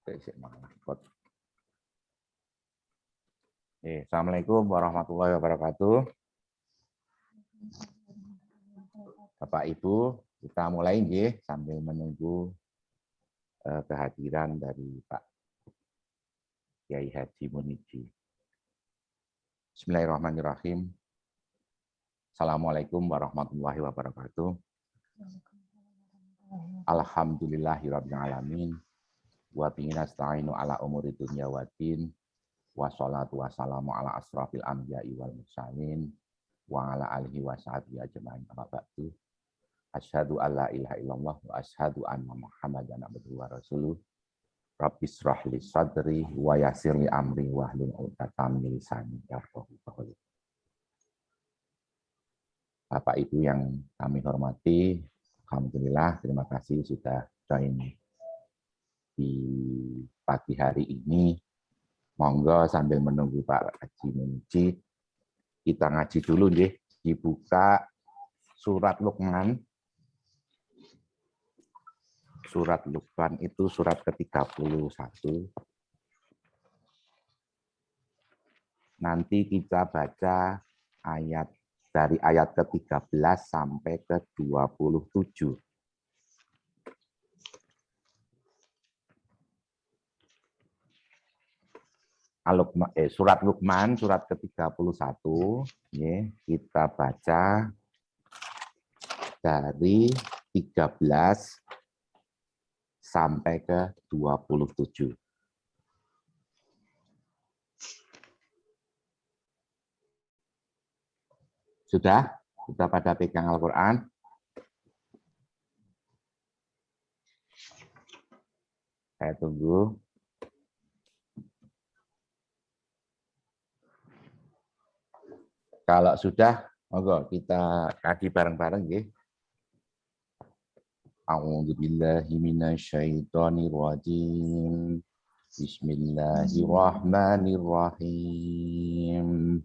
Assalamualaikum warahmatullahi wabarakatuh. Bapak Ibu, kita mulai nggih sambil menunggu kehadiran dari Pak Kiai Haji Muniji. Bismillahirrahmanirrahim. Assalamualaikum warahmatullahi wabarakatuh. Alhamdulillahirabbil alamin. Wa bihi nasta'inu ala umuri dunya waddin. Wassalatu wassalamu ala asrafil anbiya'i wal mursalin wa ala alihi wa sahbihi ajma'in. Amma ba'du. Asyhadu alla ilaha illallah wa asyhadu anna Muhammadan abduhu wa rasuluh. Rabbi shrah li sadri wa yassir li amri wahlul 'uqdatam min lisani yafqahu qawli. Bapak Ibu yang kami hormati, alhamdulillah terima kasih sudah join di pagi hari ini. Monggo sambil menunggu Pak Haji Muniji, kita ngaji dulu nggih. Dibuka surat Luqman. Surat Luqman itu surat ke-31. Nanti kita baca ayat dari ayat ke-13 sampai ke-27. Surat Luqman, surat ke-31, ya, kita baca dari 13 sampai ke 27. Sudah? Sudah pada pegang Al-Quran? Saya tunggu. Kalau sudah, monggo kita kaji bareng-bareng nggih. A'udzubillahi minasyaitonirrajim. Bismillahirrahmanirrahim.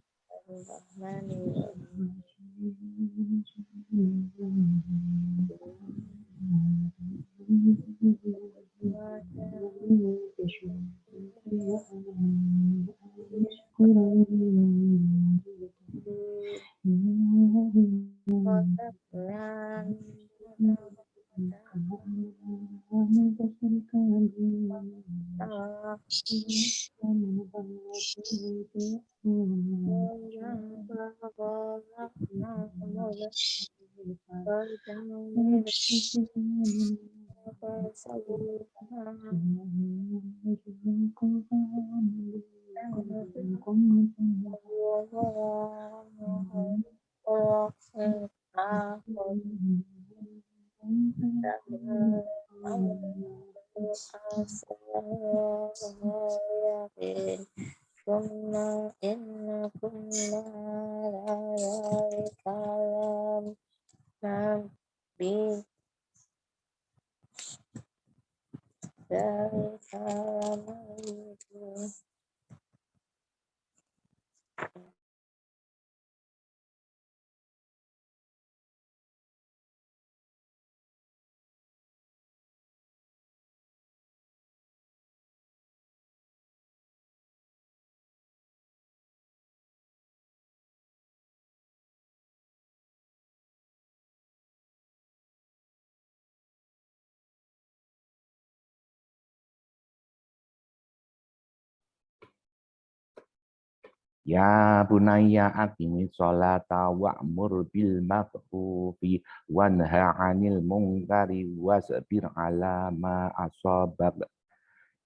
Ya bunayya aqimis sholata wa'mur bil ma'rufi wanha 'anil munkari wasbir 'ala ma asabak.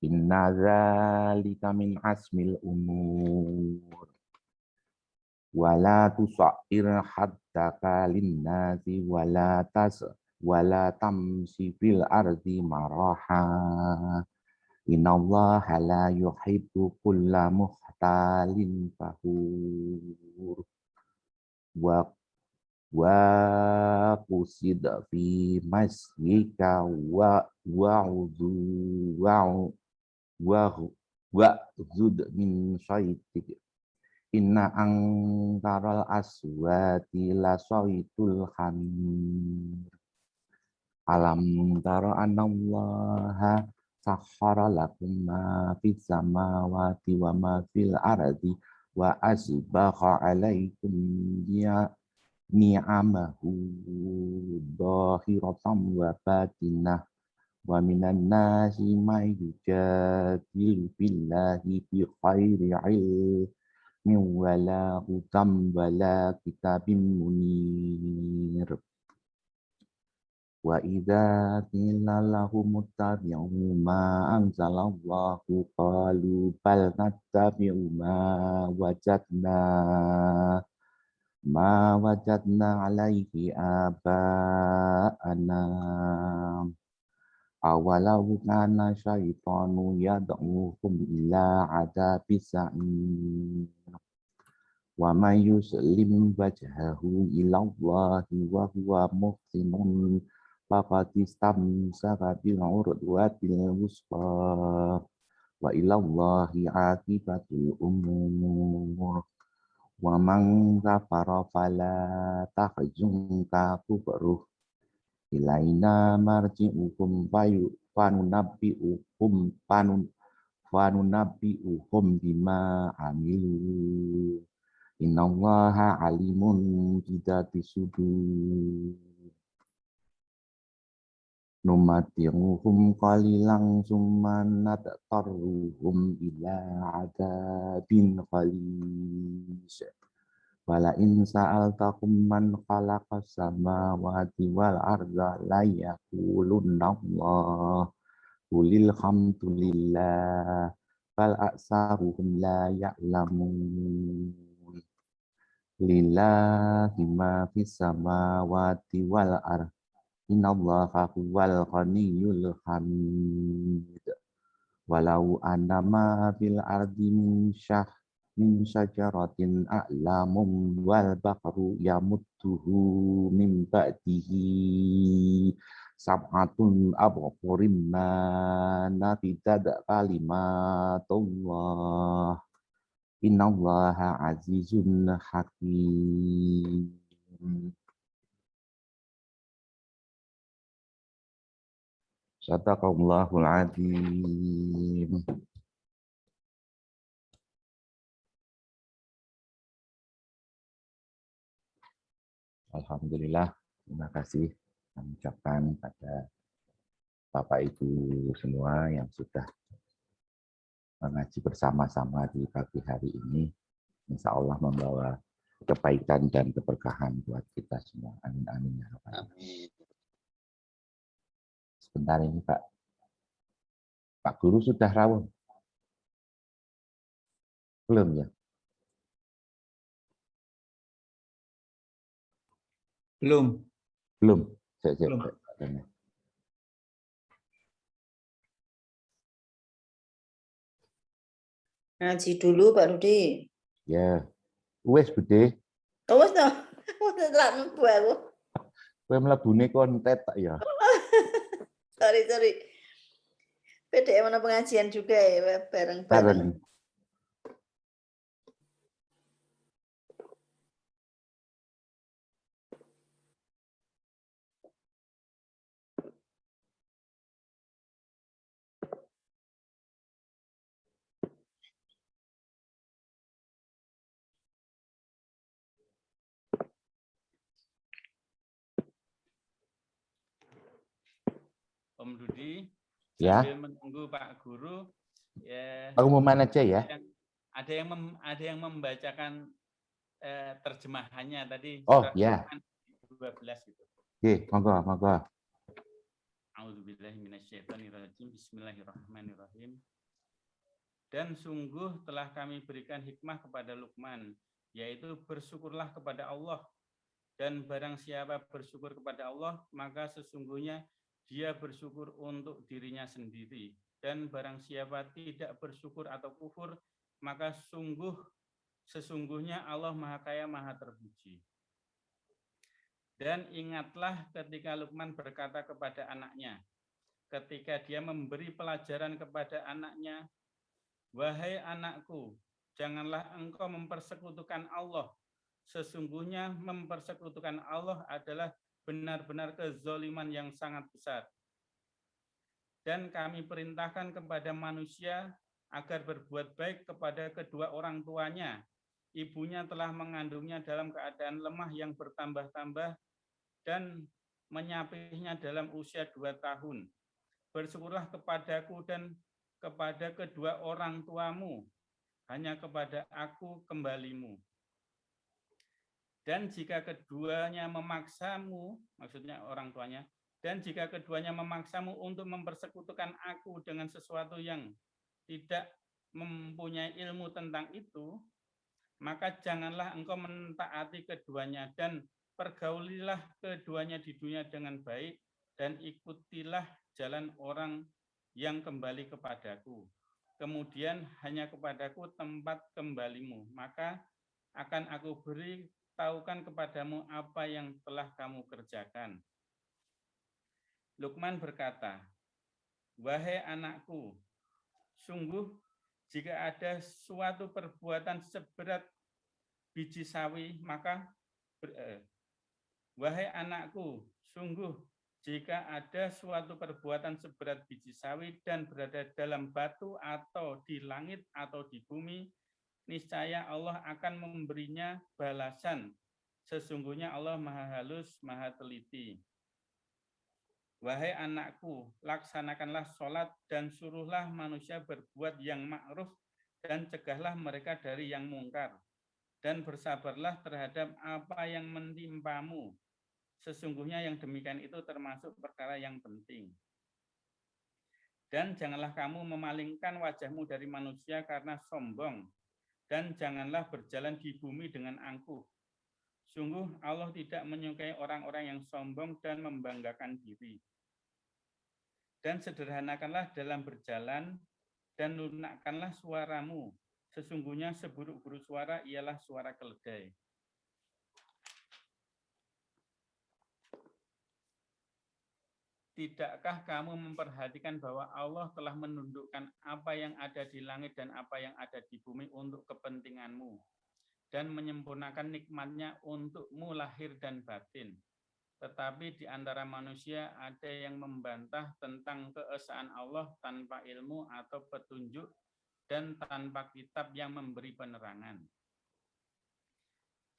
Inna dzalika min azmil umur. Wala tusa'ir haddaka linnasi wala tamsi fil ardi maraha. Innallaha la yuhibbu kulla muhtalin fakhur. Wa qusid fi masjika wa'zud min syaitik. Inna angkaral aswati la saitul hamir. Alam tara anallaha sakhara lakum ma fis samawati wa ma fil ardi wa asbagha alaikum ni'amahu dhahiratan wa batinah wa minan nasi may yujadilu billahi bi khairi ilmin wala hudam wala kitabim munir. Wa idza qila lahum ittabi'u ma anzalallahu qalu bal nattabi'u ma wajadna alaihi aba'ana awalau kana syaitanu yad'uhum ila adabis sa'ir wa may yuslim wajhahu ila Allahi wa huwa muhsinun faqad istamsaka bil urwatil wusqa wa ila Allahi aqibatul umur wa man kafara fala tahzunka kufruh ilaina marji'ukum fanunabbi'ukum bima amilu innallaha alimun bidzati sudur numati'uhum qalilan summa nadtaruhum ila adabin ghalis wala in sa'altakum man khalaqas samawati wal arda la yaqulunna Allah qulil hamdulillah bal aksaruhum la ya'lamun lillahi ma fis samawati wal ardi innallaha huwal ghaniyyul hamid walau annama fil ardi min syajaratin a'lamun wal bahru yamudduhu min ba'dihi sab'atun abhurim ma nafidat kalimatullah innallaha azizun hakim. Sadaqallahul adzim. Alhamdulillah, terima kasih kami ucapkan pada Bapak Ibu semua yang sudah mengaji bersama-sama di pagi hari ini. Insya Allah membawa kebaikan dan keberkahan buat kita semua. Amin amin ya rabbal alamin. Sebentar ini Pak Guru sudah rawuh? Belum ya? Belum. Belum. Belum. Ngaji dulu Pak Rudi. Ya. Wes Bude. Oh, wes toh. Wes lak mlebu aku. Kowe mlebune kontet tak ya? Sorry. PDM mana pengajian juga ya bareng-bareng. Om Rudi, ya. Sambil menunggu Pak Guru, ya. Pengumuman aja ya. Ada yang membacakan terjemahannya tadi. Oh ya. 12 itu. Oke, monggo. A'udzubillahi minasyaitonirrajim. Bismillahirrahmanirrahim. Dan sungguh telah kami berikan hikmah kepada Luqman, yaitu bersyukurlah kepada Allah. Dan barang siapa bersyukur kepada Allah, maka sesungguhnya dia bersyukur untuk dirinya sendiri. Dan barang siapa tidak bersyukur atau kufur, maka sesungguhnya Allah Maha Kaya, Maha Terpuji. Dan ingatlah ketika Luqman berkata kepada anaknya, ketika dia memberi pelajaran kepada anaknya, wahai anakku, janganlah engkau mempersekutukan Allah. Sesungguhnya mempersekutukan Allah adalah benar-benar kezaliman yang sangat besar. Dan kami perintahkan kepada manusia agar berbuat baik kepada kedua orang tuanya. Ibunya telah mengandungnya dalam keadaan lemah yang bertambah-tambah dan menyapihnya dalam usia 2 tahun. Bersyukurlah kepadaku dan kepada kedua orang tuamu, hanya kepada aku kembalimu. Dan jika keduanya memaksamu, maksudnya orang tuanya, dan jika keduanya memaksamu untuk mempersekutukan aku dengan sesuatu yang tidak mempunyai ilmu tentang itu, maka janganlah engkau mentaati keduanya dan pergaulilah keduanya di dunia dengan baik dan ikutilah jalan orang yang kembali kepadaku. Kemudian hanya kepadaku tempat kembalimu, maka akan aku beritahukan kepadamu apa yang telah kamu kerjakan. Luqman berkata, wahai anakku, sungguh jika ada suatu perbuatan seberat biji sawi, maka wahai anakku, sungguh jika ada suatu perbuatan seberat biji sawi dan berada dalam batu atau di langit atau di bumi, niscaya Allah akan memberinya balasan. Sesungguhnya Allah Maha Halus, Maha Teliti. Wahai anakku, laksanakanlah sholat dan suruhlah manusia berbuat yang ma'ruf dan cegahlah mereka dari yang mungkar. Dan bersabarlah terhadap apa yang menimpamu. Sesungguhnya yang demikian itu termasuk perkara yang penting. Dan janganlah kamu memalingkan wajahmu dari manusia karena sombong. Dan janganlah berjalan di bumi dengan angkuh. Sungguh Allah tidak menyukai orang-orang yang sombong dan membanggakan diri. Dan sederhanakanlah dalam berjalan dan lunakkanlah suaramu. Sesungguhnya seburuk-buruk suara ialah suara keledai. Tidakkah kamu memperhatikan bahwa Allah telah menundukkan apa yang ada di langit dan apa yang ada di bumi untuk kepentinganmu dan menyempurnakan nikmat-Nya untukmu lahir dan batin? Tetapi di antara manusia ada yang membantah tentang keesaan Allah tanpa ilmu atau petunjuk dan tanpa kitab yang memberi penerangan.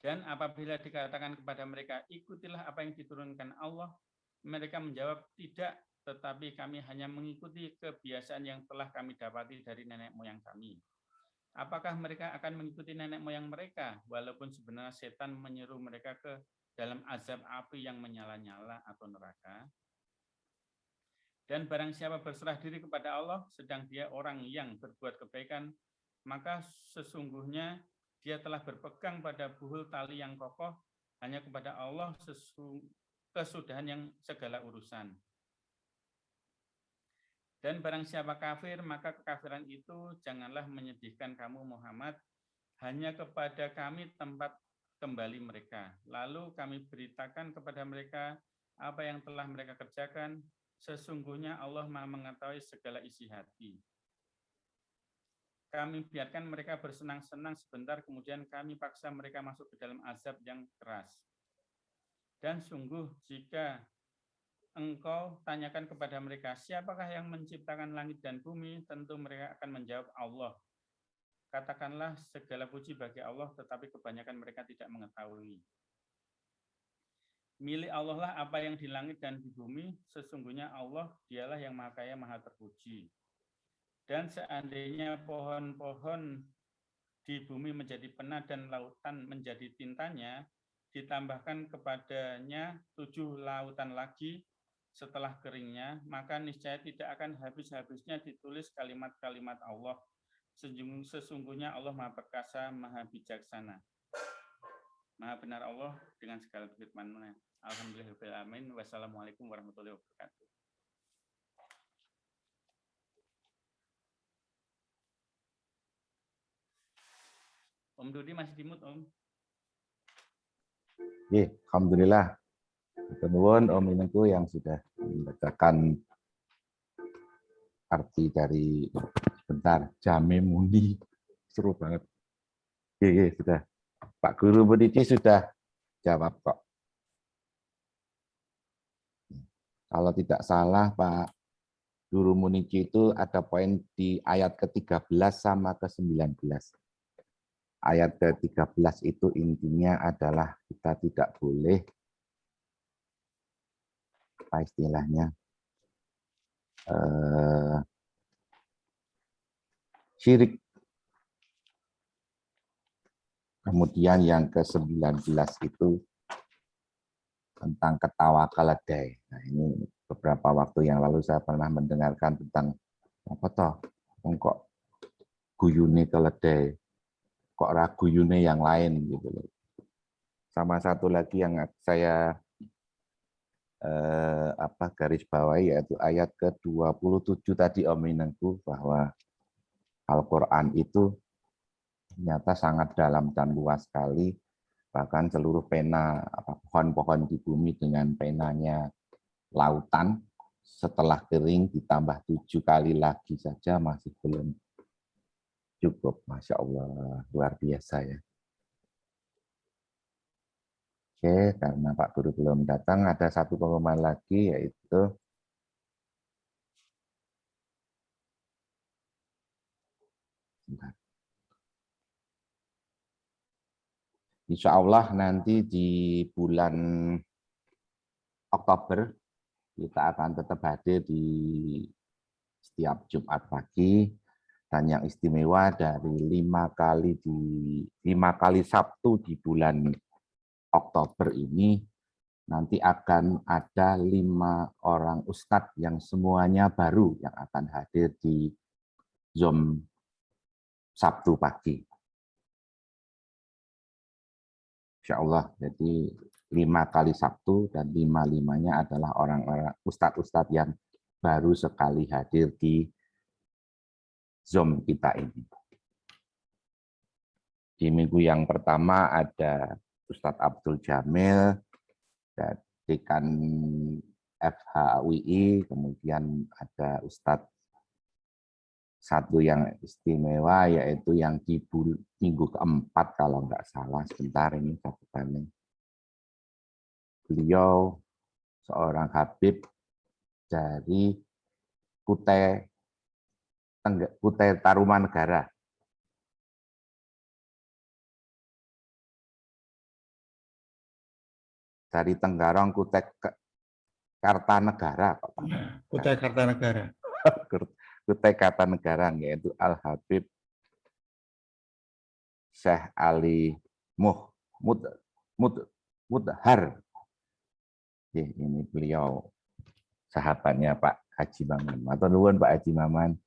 Dan apabila dikatakan kepada mereka, ikutilah apa yang diturunkan Allah, mereka menjawab, tidak, tetapi kami hanya mengikuti kebiasaan yang telah kami dapati dari nenek moyang kami. Apakah mereka akan mengikuti nenek moyang mereka, walaupun sebenarnya setan menyeru mereka ke dalam azab api yang menyala-nyala atau neraka? Dan barang siapa berserah diri kepada Allah, sedang dia orang yang berbuat kebaikan, maka sesungguhnya dia telah berpegang pada buhul tali yang kokoh, hanya kepada Allah kesudahan yang segala urusan. Dan barang siapa kafir, maka kekafiran itu janganlah menyedihkan kamu Muhammad, hanya kepada kami tempat kembali mereka. Lalu kami beritakan kepada mereka apa yang telah mereka kerjakan. Sesungguhnya Allah Maha mengetahui segala isi hati. Kami biarkan mereka bersenang-senang sebentar, kemudian kami paksa mereka masuk ke dalam azab yang keras. Dan sungguh jika engkau tanyakan kepada mereka, siapakah yang menciptakan langit dan bumi? Tentu mereka akan menjawab Allah. Katakanlah segala puji bagi Allah, tetapi kebanyakan mereka tidak mengetahui. Milik Allah lah apa yang di langit dan di bumi, sesungguhnya Allah dialah yang maha kaya, maha terpuji. Dan seandainya pohon-pohon di bumi menjadi penat dan lautan menjadi tintanya, ditambahkan kepadanya 7 lautan lagi setelah keringnya, maka niscaya tidak akan habis-habisnya ditulis kalimat-kalimat Allah. Sesungguhnya Allah Maha Perkasa, Maha Bijaksana. Maha benar Allah dengan segala firman-Nya. Alhamdulillahirrahmanirrahim. Wassalamualaikum warahmatullahi wabarakatuh. Om Dudi masih dimut, Om. Alhamdulillah. Nuwun Om Inengku yang sudah membacakan arti dari sebentar Jame Muni. Seru banget. Sudah. Pak Guru Budi sudah jawab kok. Kalau tidak salah Pak Guru Munici itu ada poin di ayat ke-13 sama ke-19. Ayat ke-13 itu intinya adalah kita tidak boleh, apa istilahnya, syirik. Kemudian yang ke-19 itu tentang ketawa keledai. Nah, ini beberapa waktu yang lalu saya pernah mendengarkan tentang apa toh, kok guyune keledai, kok raguyune yang lain gitu loh. Sama satu lagi yang saya garis bawahi yaitu ayat ke-27 tadi Om Minengku, bahwa Al-Qur'an itu ternyata sangat dalam dan luas sekali, bahkan seluruh pena pohon-pohon di bumi dengan penanya lautan setelah kering ditambah 7 kali lagi saja masih belum cukup. Masya Allah, luar biasa ya. Oke, karena Pak Guru belum datang, ada satu pengumuman lagi, yaitu insya Allah nanti di bulan Oktober kita akan tetap hadir di setiap Jumat pagi, dan yang istimewa dari 5 kali Sabtu di bulan Oktober ini nanti akan ada 5 orang ustadz yang semuanya baru yang akan hadir di Zoom Sabtu pagi. Insya Allah, jadi 5 kali Sabtu dan 5-5-nya adalah orang-orang ustadz-ustadz yang baru sekali hadir di Zoom kita ini. Di minggu yang pertama ada Ustadz Abdul Jamil, Dekan FHUI, kemudian ada Ustadz satu yang istimewa, yaitu yang di minggu keempat kalau nggak salah, sebentar ini catatannya. Beliau seorang Habib dari Kutai Tarumanegara. Dari Tenggarong Kutai Kartanegara. Kutai Kartanegara. Kutai Kartanegara, yaitu Al-Habib Syekh Ali Mudhar. Ini beliau sahabatnya Pak Haji Maman. Matur nuwun Pak Haji Maman.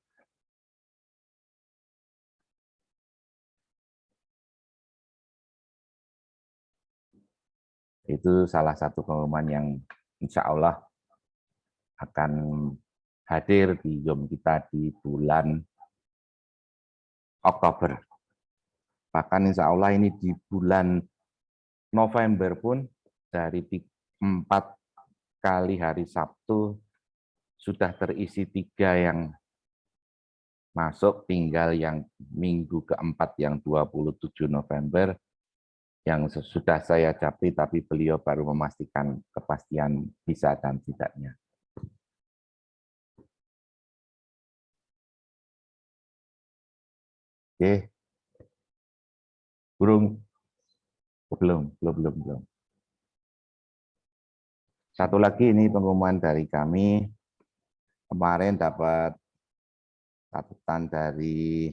Itu salah satu pengumuman yang insya Allah akan hadir di Zoom kita di bulan Oktober. Bahkan insya Allah ini di bulan November pun dari 4 kali hari Sabtu sudah terisi 3 yang masuk, tinggal yang minggu keempat yang 27 November yang sudah saya capri, tapi beliau baru memastikan kepastian bisa dan tidaknya. Oke. Belum. Satu lagi ini pengumuman dari kami. Kemarin dapat catatan dari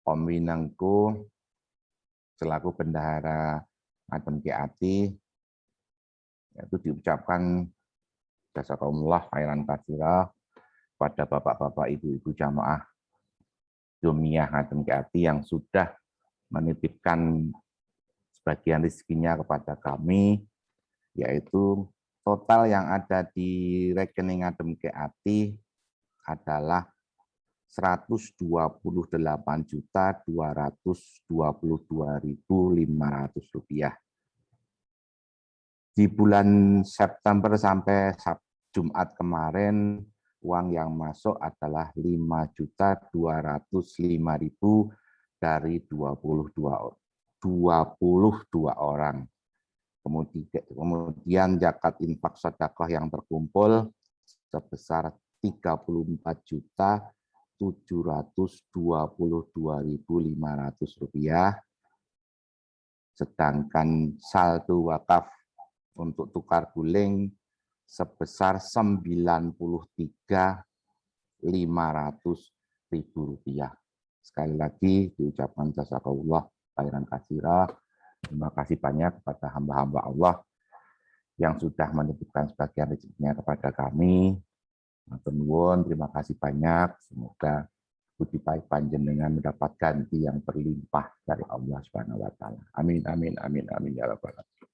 Om Winengku selaku bendahara Ngadem Kiati, yaitu diucapkan jazakumullah khairan katsira pada bapak-bapak, ibu-ibu jamaah Jumiyah Ngadem Kiati yang sudah menitipkan sebagian rezekinya kepada kami, yaitu total yang ada di rekening Ngadem Kiati adalah 128.222.500 rupiah. Di bulan September sampai Jumat kemarin, uang yang masuk adalah 5.205.000 dari 22 orang. Kemudian zakat infak sedekah yang terkumpul sebesar 34.722.500 rupiah. Sedangkan saldo wakaf untuk tukar guling sebesar 93.500.000 rupiah. Sekali lagi diucapkan jazakallah khairan katsira. Terima kasih banyak kepada hamba-hamba Allah yang sudah menitipkan sebagian rezekinya kepada kami. Matur nuwun, terima kasih banyak. Semoga budi baik panjenengan mendapat ganti yang berlimpah dari Allah Subhanahu wa taala. Amin amin amin amin ya rabbal alamin.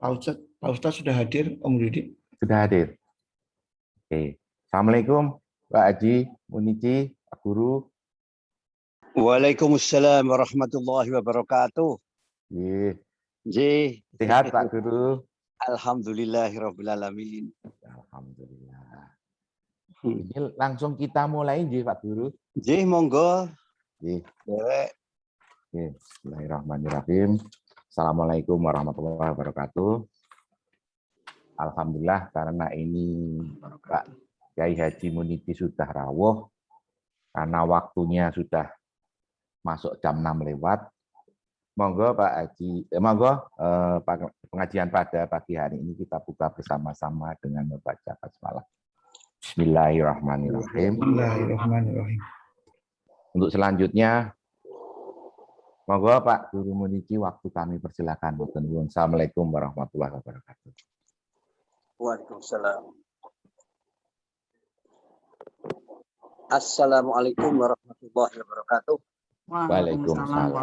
Pak Ustadz sudah hadir, Om Rudi? Sudah hadir. Oke. Assalamualaikum Pak Haji, Munici, Pak Guru. Waalaikumsalam warahmatullahi wabarakatuh. Sehat Pak Guru? Alhamdulillahirabbil alamin. Alhamdulillah. Ini langsung kita mulai Pak Guru. Monggo. Bismillahirrahmanirrahim. Assalamualaikum warahmatullahi wabarakatuh. Alhamdulillah karena ini Pak Kiai Haji Munici sudah rawuh, karena waktunya sudah masuk jam 6 lewat. Monggo Pak Haji, pengajian pada pagi hari ini kita buka bersama-sama dengan membaca basmalah. Bismillahirrahmanirrahim. Bismillahirrahmanirrahim. Untuk selanjutnya, monggo Pak Guru Munici, waktu kami persilakan. Assalamualaikum warahmatullahi wabarakatuh. Waalaikumsalam. Assalamualaikum warahmatullahi wabarakatuh. Waalaikumsalam.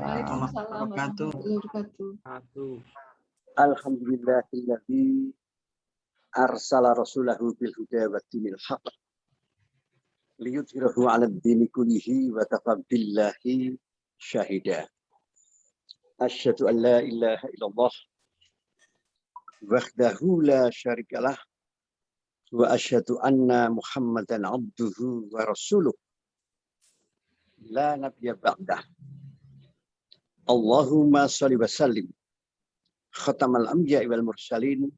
Alhamdulillahilladzi arsala rasulahu bil huda wa dinil haqq liyudhhirahu 'ala ad-dini kullihi wa kafa billahi syahida. Asyhadu an la ilaha illallah wahdahu la syarikalah wa asyhadu anna Muhammadan 'abduhu wa rasuluh la nabiyya ba'dah. Allahumma shalli wa sallim khatamal anbiya'i wal mursalin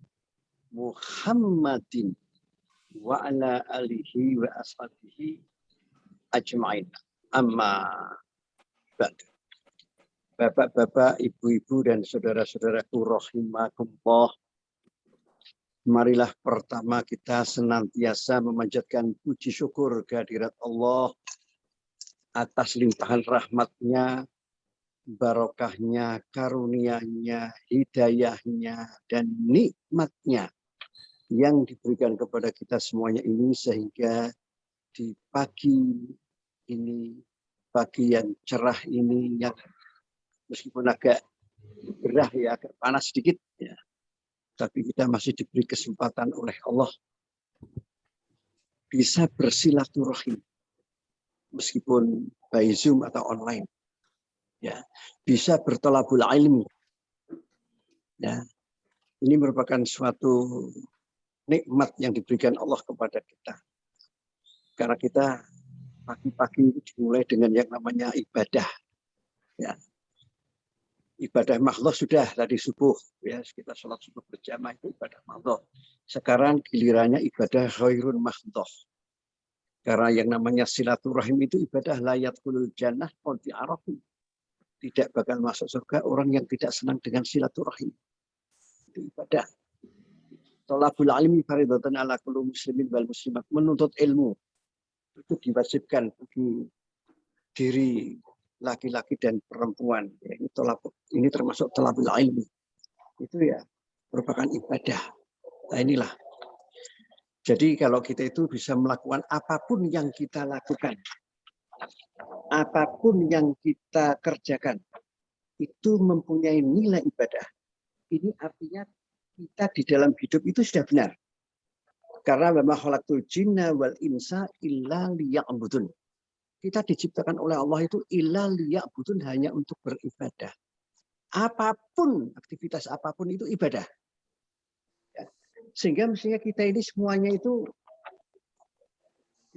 Muhammadin wa ala alihi wa ashabihi ajma'in. Amma ba'd. Bapak-bapak, ibu-ibu dan saudara-saudaraku rahimakumullah. Marilah pertama kita senantiasa memanjatkan puji syukur kehadirat Allah atas limpahan rahmatnya, barokahnya, karunianya, hidayahnya, dan nikmatnya yang diberikan kepada kita semuanya ini, sehingga di pagi ini, pagi yang cerah ini, yang meskipun agak gerah ya, agak panas sedikit ya, tapi kita masih diberi kesempatan oleh Allah bisa bersilaturahim meskipun by Zoom atau online, ya, bisa bertolabul ilmi, ya, ini merupakan suatu nikmat yang diberikan Allah kepada kita, karena kita pagi-pagi dimulai dengan yang namanya ibadah, ya, ibadah makhluk sudah tadi subuh, ya, kita sholat subuh berjamaah itu ibadah makhluk. Sekarang gilirannya ibadah khairun makhluk. Karena yang namanya silaturahim itu ibadah layat kulul jannah qad arafi. Tidak bakal masuk surga orang yang tidak senang dengan silaturahim. Itu ibadah. Thalabul ilmi faridatan ala kulli muslimin wal muslimat. Menuntut ilmu itu diwajibkan bagi diri laki-laki dan perempuan. Ini termasuk thalabul ilmi. Itu ya merupakan ibadah. Nah inilah. Jadi kalau kita itu bisa melakukan apapun yang kita lakukan, apapun yang kita kerjakan, itu mempunyai nilai ibadah. Ini artinya kita di dalam hidup itu sudah benar. Karena wa ma khalaqtul jinna wal insa illa liya'budun. Kita diciptakan oleh Allah itu illa liya'budun, hanya untuk beribadah. Apapun, aktivitas apapun itu ibadah. Sehingga mestinya kita ini semuanya itu,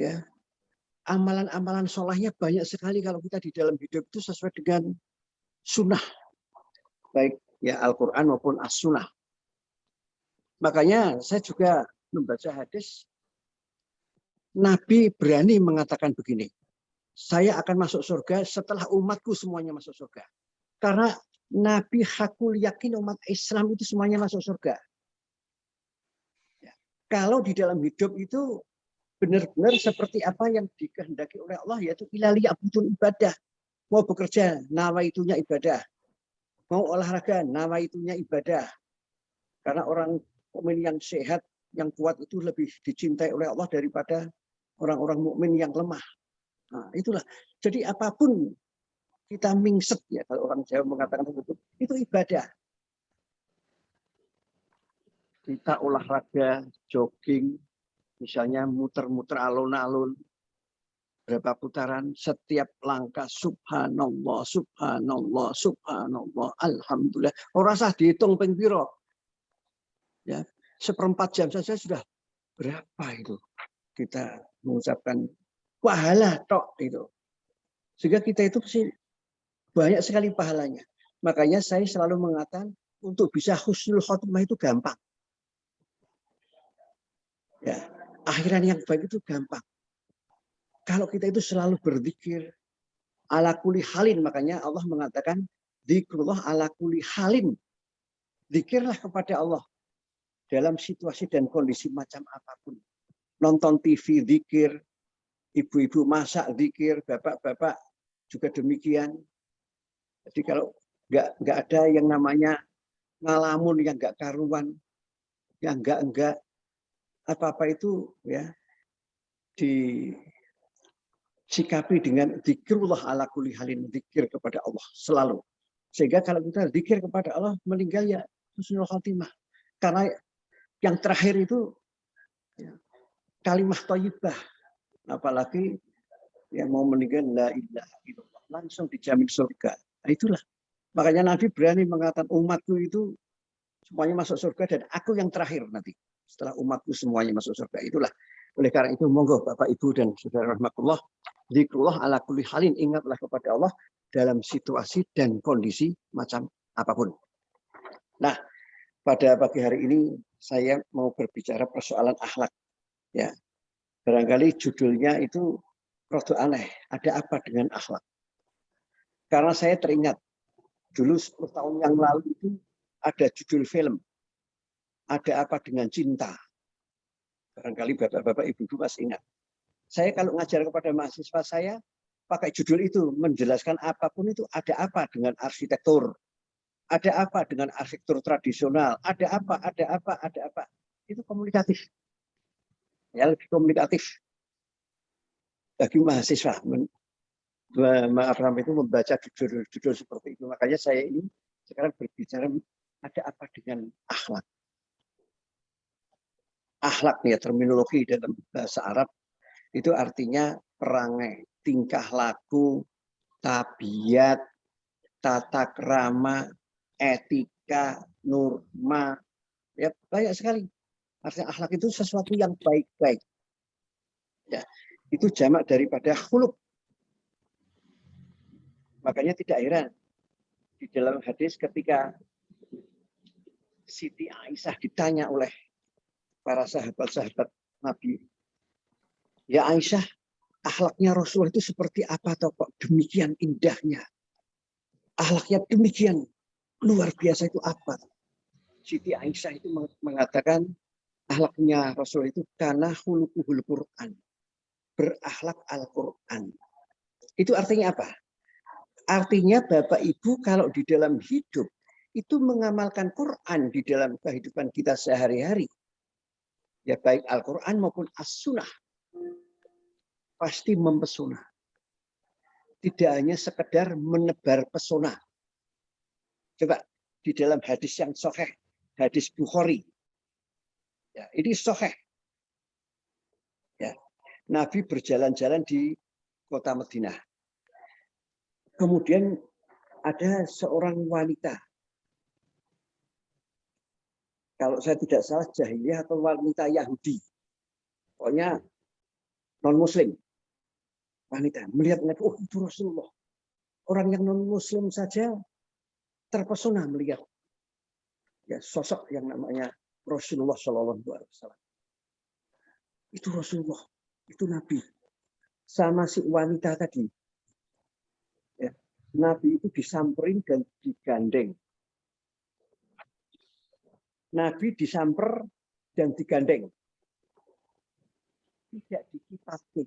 ya, amalan-amalan solehnya banyak sekali kalau kita di dalam hidup itu sesuai dengan sunnah, baik ya Al-Quran maupun As-Sunnah. Makanya saya juga membaca hadis, Nabi berani mengatakan begini, saya akan masuk surga setelah umatku semuanya masuk surga. Karena Nabi hakul yakin umat Islam itu semuanya masuk surga. Ya. Kalau di dalam hidup itu benar-benar seperti apa yang dikehendaki oleh Allah, yaitu ilali abudul ibadah. Mau bekerja, nawaitunya ibadah. Mau olahraga, nawaitunya ibadah. Karena orang mukmin yang sehat, yang kuat itu lebih dicintai oleh Allah daripada orang-orang mukmin yang lemah. Nah, itulah. Jadi apapun kita mingset, ya kalau orang Jawa mengatakan itu ibadah. Kita olahraga, jogging, misalnya muter-muter alun-alun, berapa putaran, setiap langkah subhanallah, subhanallah, subhanallah, alhamdulillah. Ora usah dihitung ping pira. Ya, 1/4 jam saja sudah berapa itu kita mengucapkan pahala tok itu. Sehingga kita itu banyak sekali pahalanya. Makanya saya selalu mengatakan untuk bisa husnul khotimah itu gampang. Ya, akhiran yang baik itu gampang. Kalau kita itu selalu berzikir ala kulli halin, makanya Allah mengatakan zikrullah ala kulli halin. Zikirlah kepada Allah dalam situasi dan kondisi macam apapun. Nonton TV zikir, ibu-ibu masak zikir, bapak-bapak juga demikian. Jadi kalau nggak ada yang namanya ngalamun yang nggak karuan, yang enggak apa-apa itu ya disikapi dengan zikrullah ala kulli halin, zikir kepada Allah selalu. Sehingga kalau kita zikir kepada Allah meninggal ya husnul khotimah. Karena yang terakhir itu ya, kalimah thayyibah. Apalagi yang mau meninggal la ilaha illallah, langsung dijamin surga. Nah, itulah. Makanya Nabi berani mengatakan umatku itu semuanya masuk surga dan aku yang terakhir nanti. Setelah umatku semuanya masuk surga. Itulah. Oleh karena itu monggo Bapak Ibu dan Saudara rahmatullah, zikrullah ala kulli halin, ingatlah kepada Allah dalam situasi dan kondisi macam apapun. Nah, pada pagi hari ini saya mau berbicara persoalan akhlak. Ya, barangkali judulnya itu rada aneh. Ada apa dengan akhlak? Karena saya teringat dulu 10 tahun yang lalu itu ada judul film. Ada apa dengan cinta? Barangkali bapak-bapak, ibu-ibu masih ingat. Saya kalau ngajar kepada mahasiswa saya pakai judul itu, menjelaskan apapun itu ada apa dengan arsitektur. Ada apa dengan arsitektur tradisional? Ada apa, ada apa, ada apa. Itu komunikatif. Ya, lebih komunikatif. Bagi mahasiswa, itu membaca judul-judul seperti itu. Makanya saya ini sekarang berbicara ada apa dengan akhlak. Akhlak nih ya, terminologi dalam bahasa Arab itu artinya perangai, tingkah laku, tabiat, tata krama, etika, norma, ya banyak sekali. Artinya akhlak itu sesuatu yang baik-baik. Ya, itu jamak daripada khuluq. Makanya tidak heran di dalam hadis ketika Siti Aisyah ditanya oleh para sahabat-sahabat Nabi, ya Aisyah, akhlaknya Rasulullah itu seperti apa toh kok demikian indahnya? Akhlaknya demikian luar biasa itu apa? Siti Aisyah itu mengatakan akhlaknya Rasul itu karena khuluquhul Quran, berakhlak Al-Quran. Itu artinya apa? Artinya Bapak Ibu kalau di dalam hidup itu mengamalkan Quran di dalam kehidupan kita sehari-hari, ya baik Al-Quran maupun As-Sunnah, pasti mempesona. Tidak hanya sekedar menebar pesona. Coba di dalam hadis yang sahih, hadis Bukhari. Ya, ini sahih. Ya, Nabi berjalan-jalan di kota Madinah. Kemudian ada seorang wanita. Kalau saya tidak salah jahiliyah atau wanita Yahudi. Pokoknya non-muslim. Wanita melihat Nabi, oh itu Rasulullah. Orang yang non-muslim saja terpesona melihat ya sosok yang namanya Rasulullah Shallallahu Alaihi Wasallam. Itu Rasulullah, itu Nabi. Sama si wanita tadi, ya, Nabi itu disamperin dan digandeng. Nabi disamper dan digandeng. Tidak dikipatke.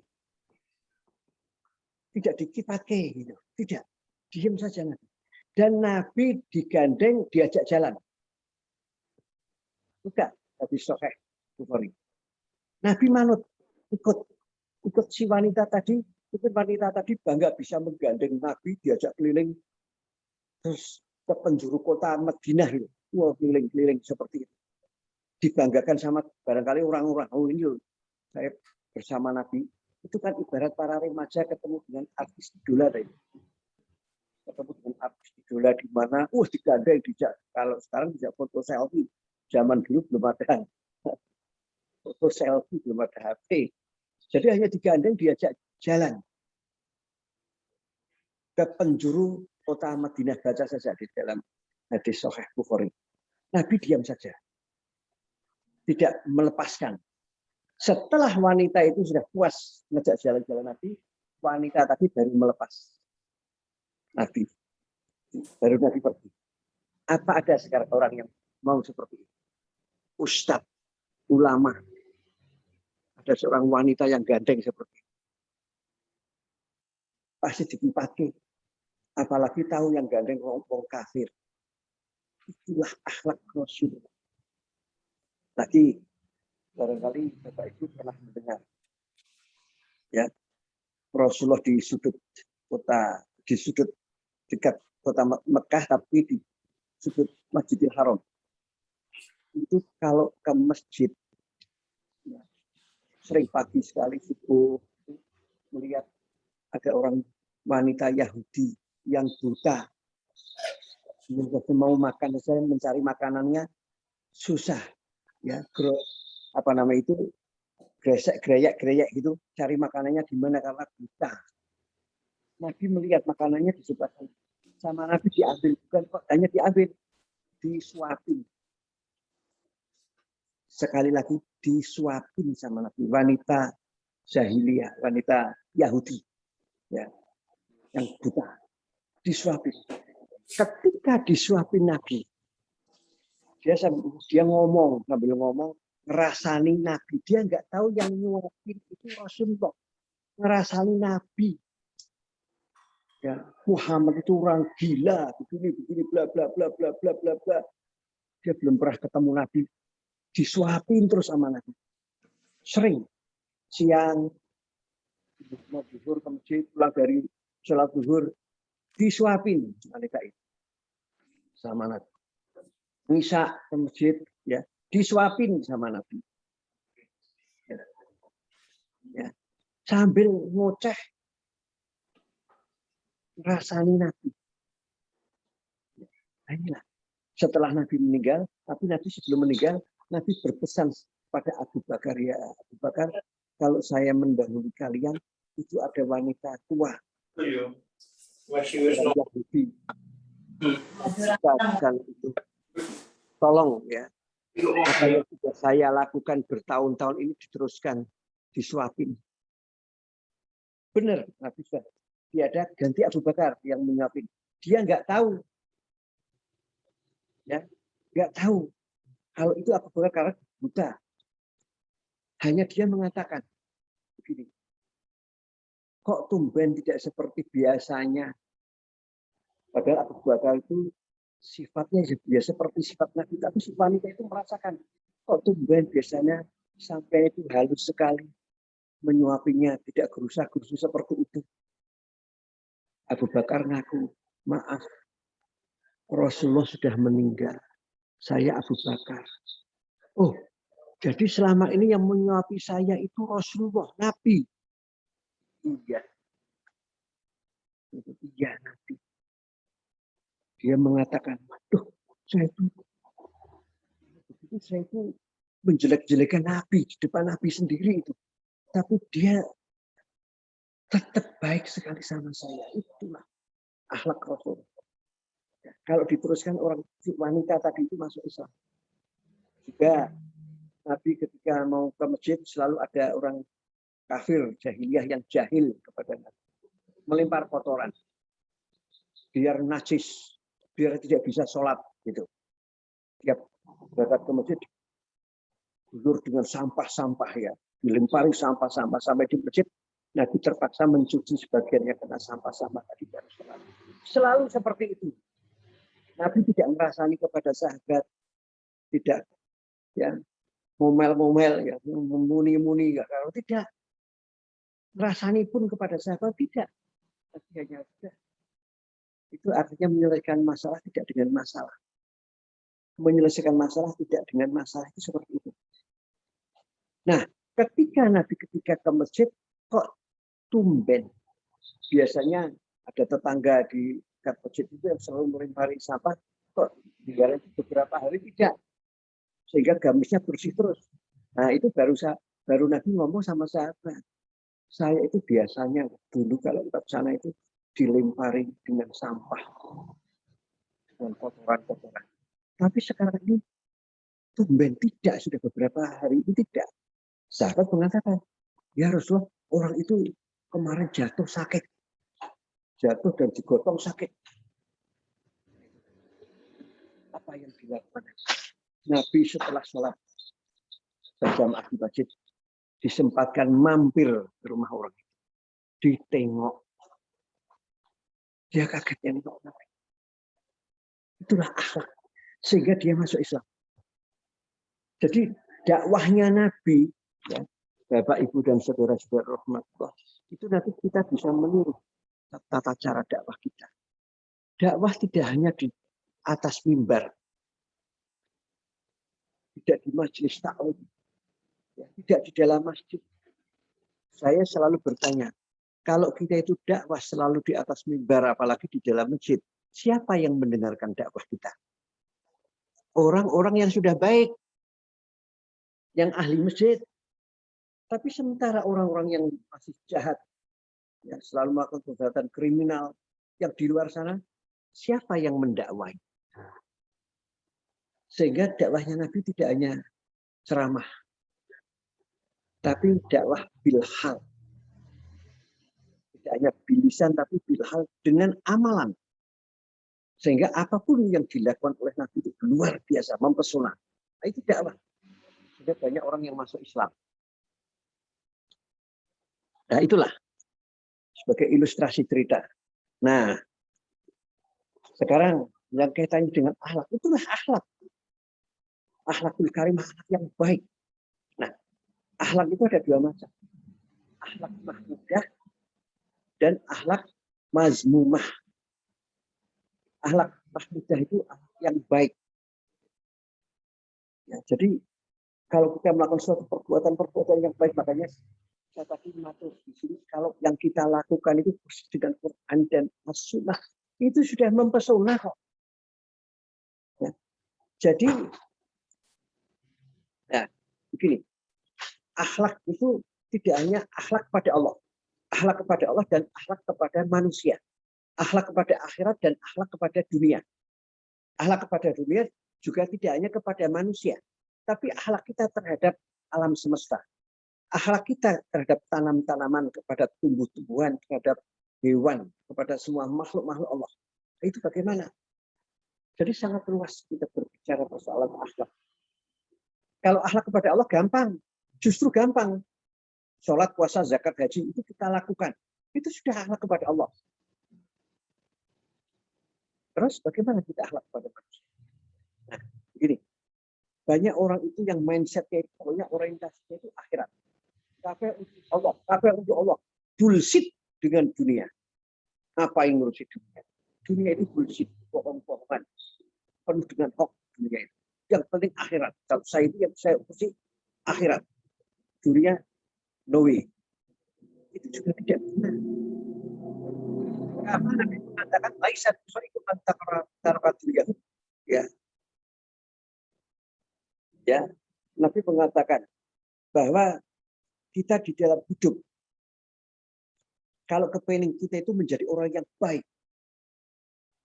Tidak dikipatke. Gitu. Tidak. Diam saja Nabi. Dan Nabi digandeng, diajak jalan. Bukan. Habis Sahih Bukhari. Nabi manut. Ikut si wanita tadi. Ikut wanita tadi bangga bisa menggandeng Nabi, diajak keliling. Terus ke penjuru kota Madinah itu. Wah, keliling-keliling seperti itu. Dibanggakan sama barangkali orang-orang. Oh ini loh, saya bersama Nabi. Itu kan ibarat para remaja ketemu dengan artis idola tadi. Ketemu dengan artis idola di mana, digandeng, dijak. Kalau sekarang bisa foto selfie. Zaman dulu belum ada foto selfie, belum ada HP. Jadi hanya digandeng, diajak jalan ke penjuru kota Madinah. Baca saja di dalam hadis Sahih Bukhari. Nabi diam saja. Tidak melepaskan. Setelah wanita itu sudah puas ngejak jalan-jalan Nabi, wanita tadi baru melepas Nabi. Baru Nabi pergi. Apa ada sekarang orang yang mau seperti itu? Ustadz, ulama. Ada seorang wanita yang gandeng seperti itu. Pasti dikipati. Apalagi tahu yang gandeng orang kafir. Itulah akhlak Rasulullah. Tadi barangkali Bapak Ibu pernah mendengar, ya, Rasulullah di sudut kota, di sudut dekat kota Mekah, tapi di sudut Masjidil Haram. Itu kalau ke masjid, ya, sering pagi sekali subuh melihat ada orang wanita Yahudi yang buta, mau makan, saya mencari makanannya susah. Ya, apa nama itu, gresek-greyek gitu, cari makanannya di mana karena buta. Nabi melihat makanannya di sebelah sama Nabi diambil, bukan kok hanya diambil, disuapin. Sekali lagi disuapin sama Nabi, wanita jahiliyah, wanita Yahudi, ya, yang buta, disuapin. Ketika disuapin Nabi, dia ngomong, sambil ngomong, ngerasani Nabi. Dia nggak tahu yang nyuapin itu Rasulullah. Ngerasani Nabi. Ya, Muhammad itu orang gila, begini, bla bla bla bla bla bla bla. Dia belum pernah ketemu Nabi. Disuapin terus sama Nabi. Sering. Siang, mau zuhur ke masjid, pulang dari sholat zuhur, disuapin wanita itu sama Nabi. Misa ke masjid, ya, disuapin sama Nabi. Ya. Sambil ngoceh, rasani Nabi. Nah, inilah. Setelah Nabi meninggal, tapi Nabi sebelum meninggal, Nabi berpesan pada Abu Bakar, ya Abu Bakar, kalau saya mendahului kalian, itu ada wanita tua. Yahudi. Itu. Tolong ya, apa yang sudah saya lakukan bertahun-tahun ini diteruskan, disuapin. Benar, Nabi sudah tiada ganti Abu Bakar yang menyuapin. Dia nggak tahu, ya, nggak tahu kalau itu Abu Bakar karena buta. Hanya dia mengatakan begini, kok tumben tidak seperti biasanya. Padahal Abu Bakar itu sifatnya ya seperti sifat Nabi, tapi si wanita itu merasakan kok tumben biasanya sampai itu halus sekali menyuapinya, tidak gerusa-gerusu seperti itu. Abu Bakar ngaku, maaf, Rasulullah sudah meninggal, saya Abu Bakar. Oh, jadi selama ini yang menyuapi saya itu Rasulullah, Nabi. Iya. Itu iya, Nabi. Dia mengatakan, waduh, saya itu menjelek-jelekan Nabi di depan Nabi sendiri itu. Tapi dia tetap baik sekali sama saya. Itulah akhlak Rasul. Kalau diteruskan orang wanita tadi itu masuk Islam. Juga Nabi ketika mau ke masjid selalu ada orang kafir jahiliyah yang jahil kepada Nabi, melempar kotoran biar najis, biar tidak bisa sholat gitu. Tiap berangkat ke masjid tidur dengan sampah-sampah ya, dilempari sampah-sampah sampai di masjid Nabi terpaksa mencuci sebagian yang kena sampah-sampah tadi baru sholat. Selalu seperti itu. Nabi tidak merasani kepada sahabat, tidak ya ngomel-ngomel ya, muni-muni ya, kalau tidak merasani pun kepada sahabat tidak. Tapi hanya sudah. Itu artinya menyelesaikan masalah tidak dengan masalah. Menyelesaikan masalah tidak dengan masalah itu seperti itu. Nah, ketika Nabi ketika ke masjid kok tumben. Biasanya ada tetangga di dekat masjid itu yang selalu melempari sampah, kok tinggal beberapa hari tidak. Sehingga gamisnya bersih terus. Nah, itu baru Nabi ngomong sama sahabat. Saya itu biasanya dulu kalau ke sana itu dilempari dengan sampah, dengan kotoran-kotoran. Tapi sekarang ini tumben tidak, sudah beberapa hari ini tidak. Sahabat mengatakan, ya Rasulullah, orang itu kemarin jatuh sakit, jatuh dan digotong sakit. Apa yang dilakukan Nabi setelah sholat berjamaah di masjid, disempatkan mampir ke rumah orang, ditengok. Dia kagetnya nengok Nabi. Itulah akhlak. Sehingga dia masuk Islam. Jadi dakwahnya Nabi, ya, Bapak, Ibu, dan saudara-saudara rahmatullah, itu nanti kita bisa meniru tata cara dakwah kita. Dakwah tidak hanya di atas mimbar, tidak di majelis taklim, ya, tidak di dalam masjid. Saya selalu bertanya, kalau kita itu dakwah selalu di atas mimbar, apalagi di dalam masjid, siapa yang mendengarkan dakwah kita? Orang-orang yang sudah baik, yang ahli masjid. Tapi sementara orang-orang yang masih jahat, ya, selalu melakukan kejahatan kriminal, yang di luar sana, siapa yang mendakwai? Sehingga dakwahnya Nabi tidak hanya ceramah, tapi dakwah bilhal. Tidak hanya bilisan, tapi bilhal dengan amalan. Sehingga apapun yang dilakukan oleh Nabi itu luar biasa, mempesona. Nah, itu dakwah. Sudah banyak orang yang masuk Islam. Nah, itulah sebagai ilustrasi cerita. Nah, sekarang yang kaitannya dengan akhlak, itulah akhlak. Akhlakul karimah, akhlak yang baik. Nah, akhlak itu ada dua macam. Akhlak mahmudah dan akhlak mazmumah. Akhlak mahmudah itu akhlak yang baik. Ya, jadi kalau kita melakukan suatu perbuatan yang baik, makanya saya tadi matur di sini, kalau yang kita lakukan itu dengan Quran dan As-Sunnah, itu sudah mempesona kok. Ya. Jadi, ya, begini, akhlak itu tidak hanya akhlak kepada Allah, akhlak kepada Allah dan akhlak kepada manusia, akhlak kepada akhirat dan akhlak kepada dunia. Akhlak kepada dunia juga tidak hanya kepada manusia, tapi akhlak kita terhadap alam semesta. Akhlak kita terhadap tanam-tanaman, kepada tumbuh-tumbuhan, terhadap hewan, kepada semua makhluk-makhluk Allah. Itu bagaimana? Jadi sangat luas kita berbicara persoalan akhlak. Kalau akhlak kepada Allah gampang, justru gampang. Sholat, puasa, zakat, haji itu kita lakukan. Itu sudah akhlak kepada Allah. Terus bagaimana kita akhlak kepada manusia? Nah, begini. Banyak orang itu yang mindsetnya, pokoknya orientasinya itu akhirat. Kafir untuk Allah, kafir untuk Allah. Bullshit dengan dunia. Apa yang ngurusi dunia? Dunia itu bullshit, bohong-bohongan. Penuh dengan hoax dunia itu. Yang penting akhirat. Kalau saya itu yang saya urusi akhirat. Dunia, no way. Itu juga tidak benar. Karena Nabi mengatakan, Laisat itu antara dunia. Ya. Ya. Nabi mengatakan bahwa kita di dalam hidup, kalau kepengen kita itu menjadi orang yang baik,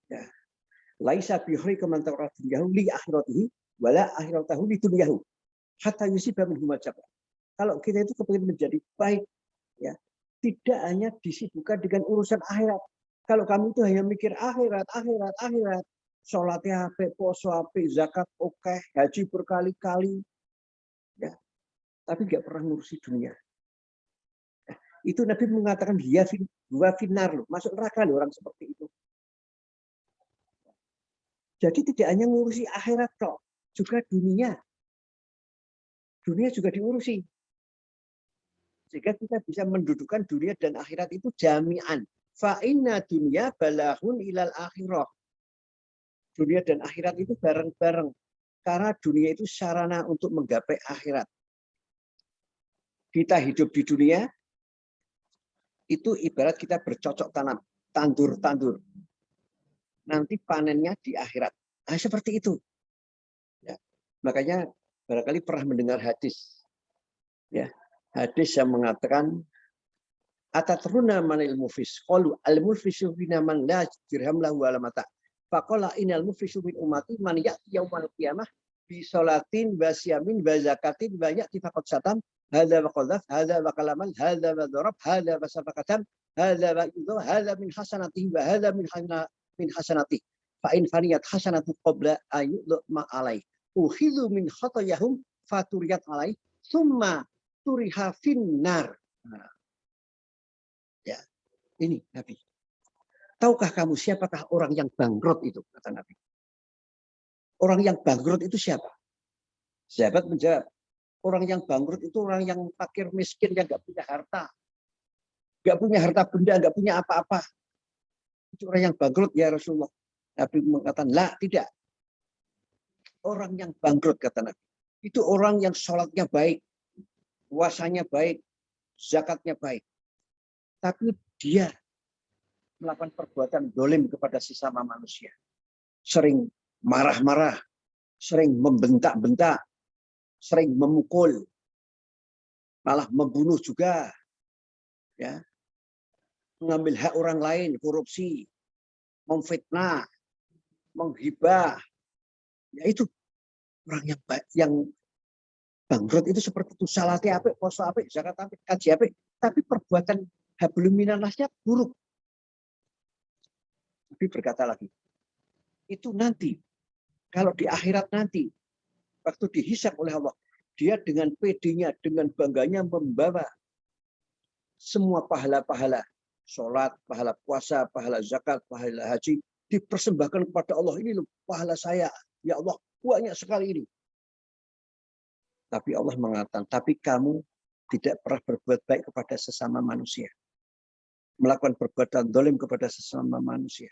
ya, Laisa bihri kamantara dunyahu li akhiratihi wala akhiratahu li dunyahu. Hatta yusiba min humajab. Kalau kita itu kepingin menjadi baik, ya, tidak hanya disibukkan dengan urusan akhirat. Kalau kamu itu hanya mikir akhirat, sholatnya apa, poso apa, zakat oke, haji berkali-kali, ya, tapi nggak pernah ngurusi dunia. Itu Nabi mengatakan dia finar loh, masuk neraka loh orang seperti itu. Jadi tidak hanya ngurusi akhirat toh, juga dunia. Dunia juga diurusi. Sehingga kita bisa mendudukan dunia dan akhirat itu jami'an. Fa inna dunya balahun ilal akhirah. Dunia dan akhirat itu bareng-bareng. Karena dunia itu sarana untuk menggapai akhirat. Kita hidup di dunia, itu ibarat kita bercocok tanam, tandur. Nanti panennya di akhirat. Nah, seperti itu. Ya. Makanya barangkali pernah mendengar hadis. Ya. Hadis yang mengatakan atatruna manil muflis qalu al muflisu fina man la dirham lahu wala mata faqala inal muflisu min ummati man ya'ti yaumal qiyamah bi salatin wa siyamin wa zakatin wa ya'ti faqad satam hadza wa qadhaf hadza wa kalaman hadza wa darab hadza wa safaqatan hadza wa yudha hadza min hasanati wa hadza min hasanati fa in faniyat hasanatu qabla ayyudhu ma alai ukhidhu min khatayahum faturiyat alai summa turiha finnar. Nah, ya, ini Nabi. Tahukah kamu siapakah orang yang bangkrut itu? Kata Nabi. Orang yang bangkrut itu siapa? Sahabat menjawab, orang yang bangkrut itu orang yang fakir miskin yang nggak punya harta. Nggak punya harta benda, nggak punya apa-apa. Itu orang yang bangkrut ya Rasulullah. Nabi mengatakan, lah tidak. Orang yang bangkrut kata Nabi. Itu orang yang sholatnya baik. Puasanya baik, zakatnya baik. Tapi dia melakukan perbuatan dolim kepada sesama manusia. Sering marah-marah, sering membentak-bentak, sering memukul, malah membunuh juga. Ya. Mengambil hak orang lain, korupsi, memfitnah, menghibah. Ya itu orang yang bangkrut itu seperti itu, salatnya apik, poso apik, zakat apik, kaji apik, tapi perbuatan hablum minannasnya buruk. Nabi berkata lagi, itu nanti, kalau di akhirat nanti, waktu dihisab oleh Allah, dia dengan pedenya, dengan bangganya membawa semua pahala-pahala, sholat, pahala puasa, pahala zakat, pahala haji, dipersembahkan kepada Allah. Ini loh pahala saya, ya Allah, banyak sekali ini. Tapi Allah mengatakan, tapi kamu tidak pernah berbuat baik kepada sesama manusia. Melakukan perbuatan dolim kepada sesama manusia.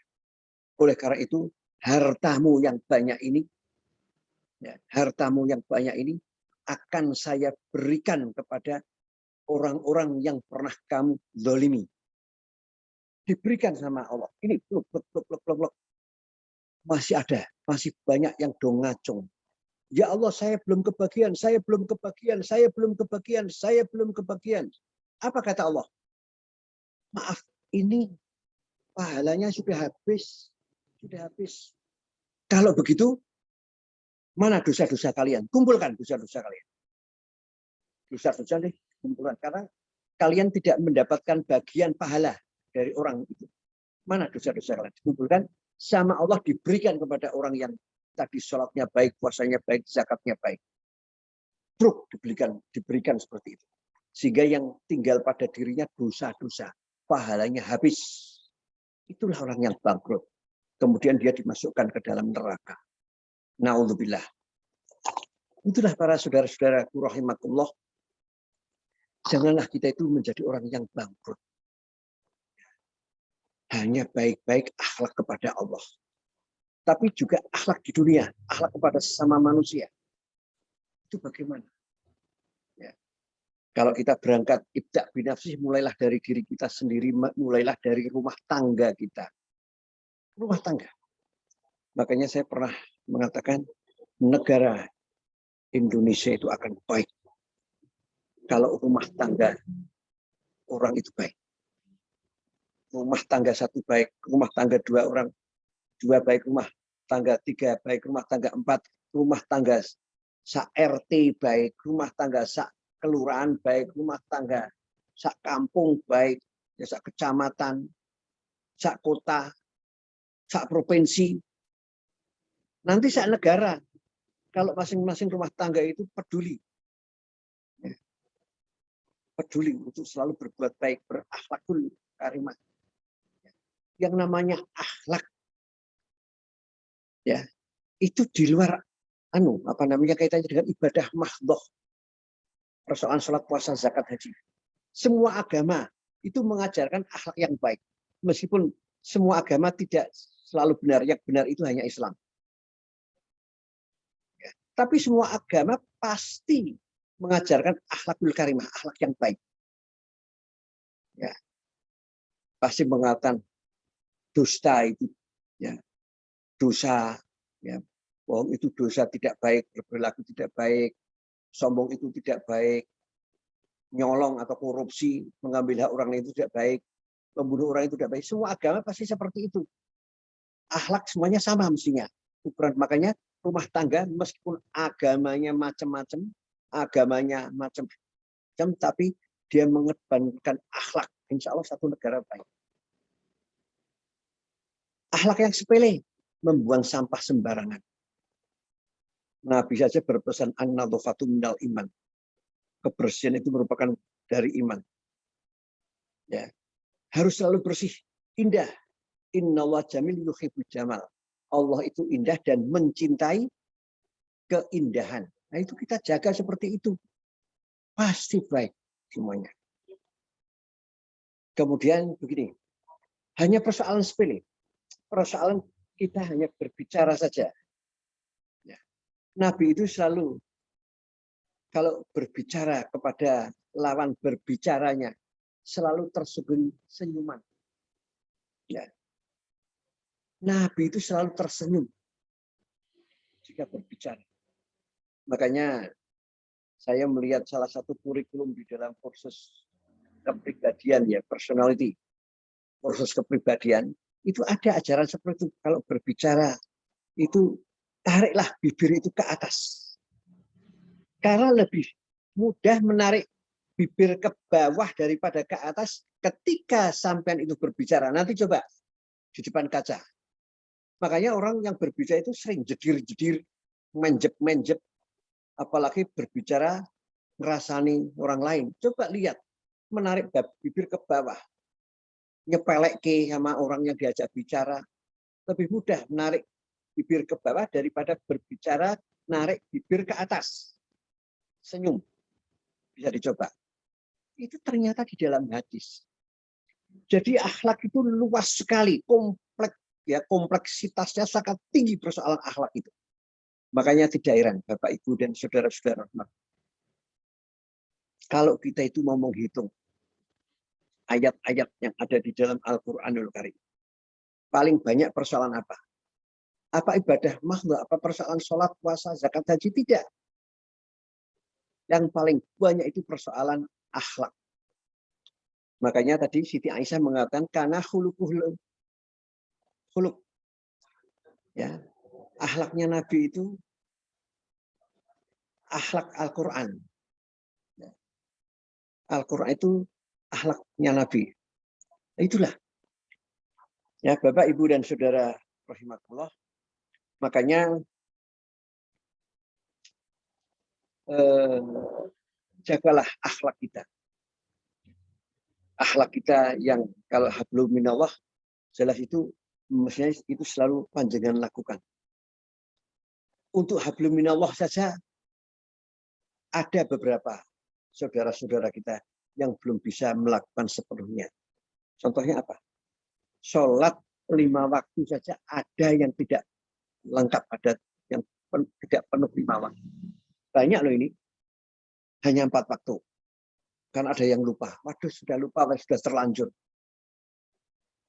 Oleh karena itu, hartamu yang banyak ini, ya, hartamu yang banyak ini akan saya berikan kepada orang-orang yang pernah kamu dolimi. Diberikan sama Allah. Ini blok. Masih ada, masih banyak yang dongacung. Ya Allah, saya belum kebagian, saya belum kebagian, saya belum kebagian, saya belum kebagian. Apa kata Allah? Maaf, ini pahalanya sudah habis. Sudah habis. Kalau begitu, mana dosa-dosa kalian? Kumpulkan dosa-dosa kalian. Dosa-dosa nih, kumpulkan. Karena kalian tidak mendapatkan bagian pahala dari orang itu. Mana dosa-dosa kalian? Kumpulkan. Sama Allah diberikan kepada orang yang tadi sholatnya baik, puasanya baik, zakatnya baik. Truk diberikan seperti itu. Sehingga yang tinggal pada dirinya dosa-dosa. Pahalanya habis. Itulah orang yang bangkrut. Kemudian dia dimasukkan ke dalam neraka. Na'udzubillah. Itulah para saudara-saudaraku rahimakumullah. Janganlah kita itu menjadi orang yang bangkrut. Hanya baik-baik akhlak kepada Allah. Tapi juga akhlak di dunia, akhlak kepada sesama manusia. Itu bagaimana? Ya. Kalau kita berangkat ibda' binafsih, mulailah dari diri kita sendiri, mulailah dari rumah tangga kita. Rumah tangga. Makanya saya pernah mengatakan negara Indonesia itu akan baik kalau rumah tangga orang itu baik. Rumah tangga satu baik, rumah tangga dua orang, dua baik, rumah tangga 3 baik, rumah tangga 4, rumah tangga sa-RT baik, rumah tangga sa-kelurahan baik, rumah tangga sa-kampung baik, ya sa-kecamatan, sa-kota, sa-provinsi, nanti sa-negara. Kalau masing-masing rumah tangga itu peduli. Peduli untuk selalu berbuat baik, berakhlakul karimah. Yang namanya akhlak, ya, itu di luar kaitannya dengan ibadah mahdhah, persoalan sholat, puasa, zakat, haji. Semua agama itu mengajarkan akhlak yang baik, meskipun semua agama tidak selalu benar. Yang benar itu hanya Islam. Ya. Tapi semua agama pasti mengajarkan akhlakul karimah, akhlak yang baik. Ya. Pasti mengatakan dusta itu, ya, dosa, ya, bohong itu dosa, tidak baik, berperilaku tidak baik, sombong itu tidak baik, nyolong atau korupsi, mengambil hak orang lain itu tidak baik, membunuh orang itu tidak baik. Semua agama pasti seperti itu. Akhlak semuanya sama mestinya. Ukuran, makanya rumah tangga meskipun agamanya macam-macam, tapi dia mengedepankan akhlak. Insya Allah satu negara baik. Akhlak yang sepele, membuang sampah sembarangan. Nabi saja berpesan an-nadhafatu minal iman. Kebersihan itu merupakan dari iman. Ya. Harus selalu bersih, indah. Innallaha jamil yuhibbul jamal. Allah itu indah dan mencintai keindahan. Nah, itu kita jaga seperti itu. Pasti baik semuanya. Kemudian begini, hanya persoalan sepele. Persoalan kita hanya berbicara saja. Ya. Nabi itu selalu kalau berbicara kepada lawan berbicaranya selalu tersenyum senyuman. Ya. Nabi itu selalu tersenyum jika berbicara. Makanya saya melihat salah satu kurikulum di dalam kursus kepribadian, ya, personality, kursus kepribadian, itu ada ajaran seperti itu. Kalau berbicara itu tariklah bibir itu ke atas. Karena lebih mudah menarik bibir ke bawah daripada ke atas ketika sampean itu berbicara. Nanti coba di depan kaca. Makanya orang yang berbicara itu sering jedir-jedir, menjep-menjep, apalagi berbicara ngerasani orang lain. Coba lihat, menarik bibir ke bawah, nyepelek sama orang yang diajak bicara. Lebih mudah menarik bibir ke bawah daripada berbicara narik bibir ke atas. Senyum, bisa dicoba. Itu ternyata di dalam hadis. Jadi akhlak itu luas sekali, kompleks. Ya, kompleksitasnya sangat tinggi persoalan akhlak itu. Makanya tidak heran Bapak Ibu dan saudara-saudara, kalau kita itu mau menghitung ayat-ayat yang ada di dalam Al-Qur'anul Karim, paling banyak persoalan apa? Apa ibadah mahdhah, apa persoalan sholat, puasa, zakat, haji? Tidak. Yang paling banyak itu persoalan akhlak. Makanya tadi Siti Aisyah mengatakan karena khuluquhul khuluq. Ya, akhlaknya Nabi itu akhlak Al-Quran. Al-Quran itu akhlaknya Nabi. Itulah. Ya, Bapak, Ibu, dan Saudara rahimakumullah. Makanya jagalah akhlak kita. Akhlak kita yang kalau hablum minallah, jelas itu mestinya itu selalu panjenengan lakukan. Untuk hablum minallah saja ada beberapa saudara-saudara kita yang belum bisa melakukan sepenuhnya. Contohnya apa? Sholat 5 waktu saja ada yang tidak lengkap, ada yang tidak penuh 5 waktu. Banyak loh ini. Hanya 4 waktu. Kan ada yang lupa. Waduh, sudah lupa, sudah terlanjur.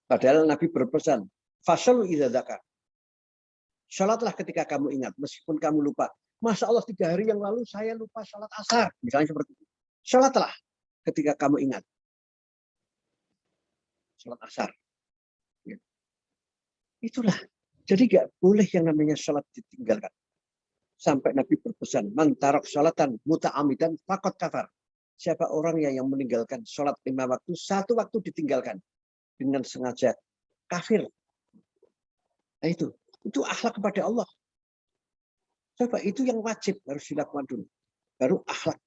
Padahal Nabi berpesan, fasallu idza dzakar. Sholatlah ketika kamu ingat, meskipun kamu lupa. Masya Allah 3 hari yang lalu saya lupa sholat asar. Misalnya seperti itu. Sholatlah ketika kamu ingat. Sholat asar. Itulah. Jadi nggak boleh yang namanya sholat ditinggalkan. Sampai Nabi berpesan, man tarok sholatan muta'amidan fakot kafar. Siapa orang yang meninggalkan sholat 5 waktu, 1 waktu ditinggalkan dengan sengaja, kafir. Nah, itu akhlak kepada Allah. Coba itu yang wajib harus dilakukan dulu. Baru akhlak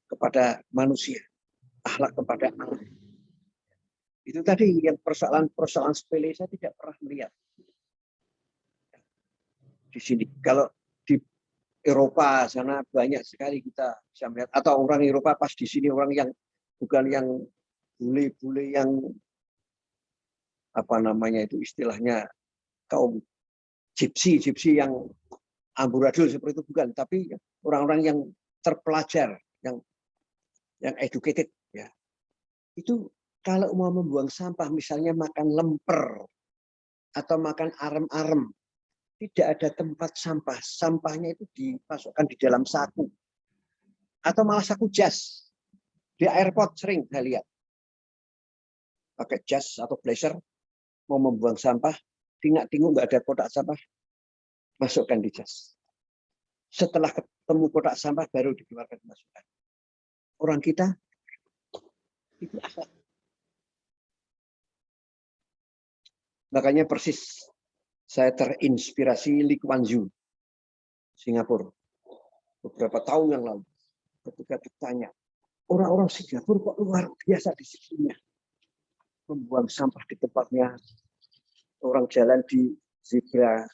kepada manusia, akhlak kepada Allah. Itu tadi yang persoalan sepele saya tidak pernah melihat di sini. Kalau di Eropa sana banyak sekali kita bisa melihat, atau orang Eropa pas di sini orang yang bukan yang bule-bule yang apa namanya itu istilahnya kaum gypsy yang amburadul seperti itu, bukan, tapi orang-orang yang terpelajar, yang educated ya. Itu kalau mau membuang sampah misalnya makan lemper atau makan arem-arem, tidak ada tempat sampah. Sampahnya itu dimasukkan di dalam saku. Atau malah saku jas. Di airport sering saya lihat. Pakai jas atau blazer, mau membuang sampah, tinggal nggak ada kotak sampah, masukkan di jas. Setelah ketemu kotak sampah, baru dikeluarkan masukkan. Orang kita, itu akhlak. Makanya persis saya terinspirasi Lee Kuan Yew, Singapura. Beberapa tahun yang lalu, ketika ditanya, orang-orang Singapura kok luar biasa disiplinnya. Membuang sampah di tempatnya, orang jalan di zebra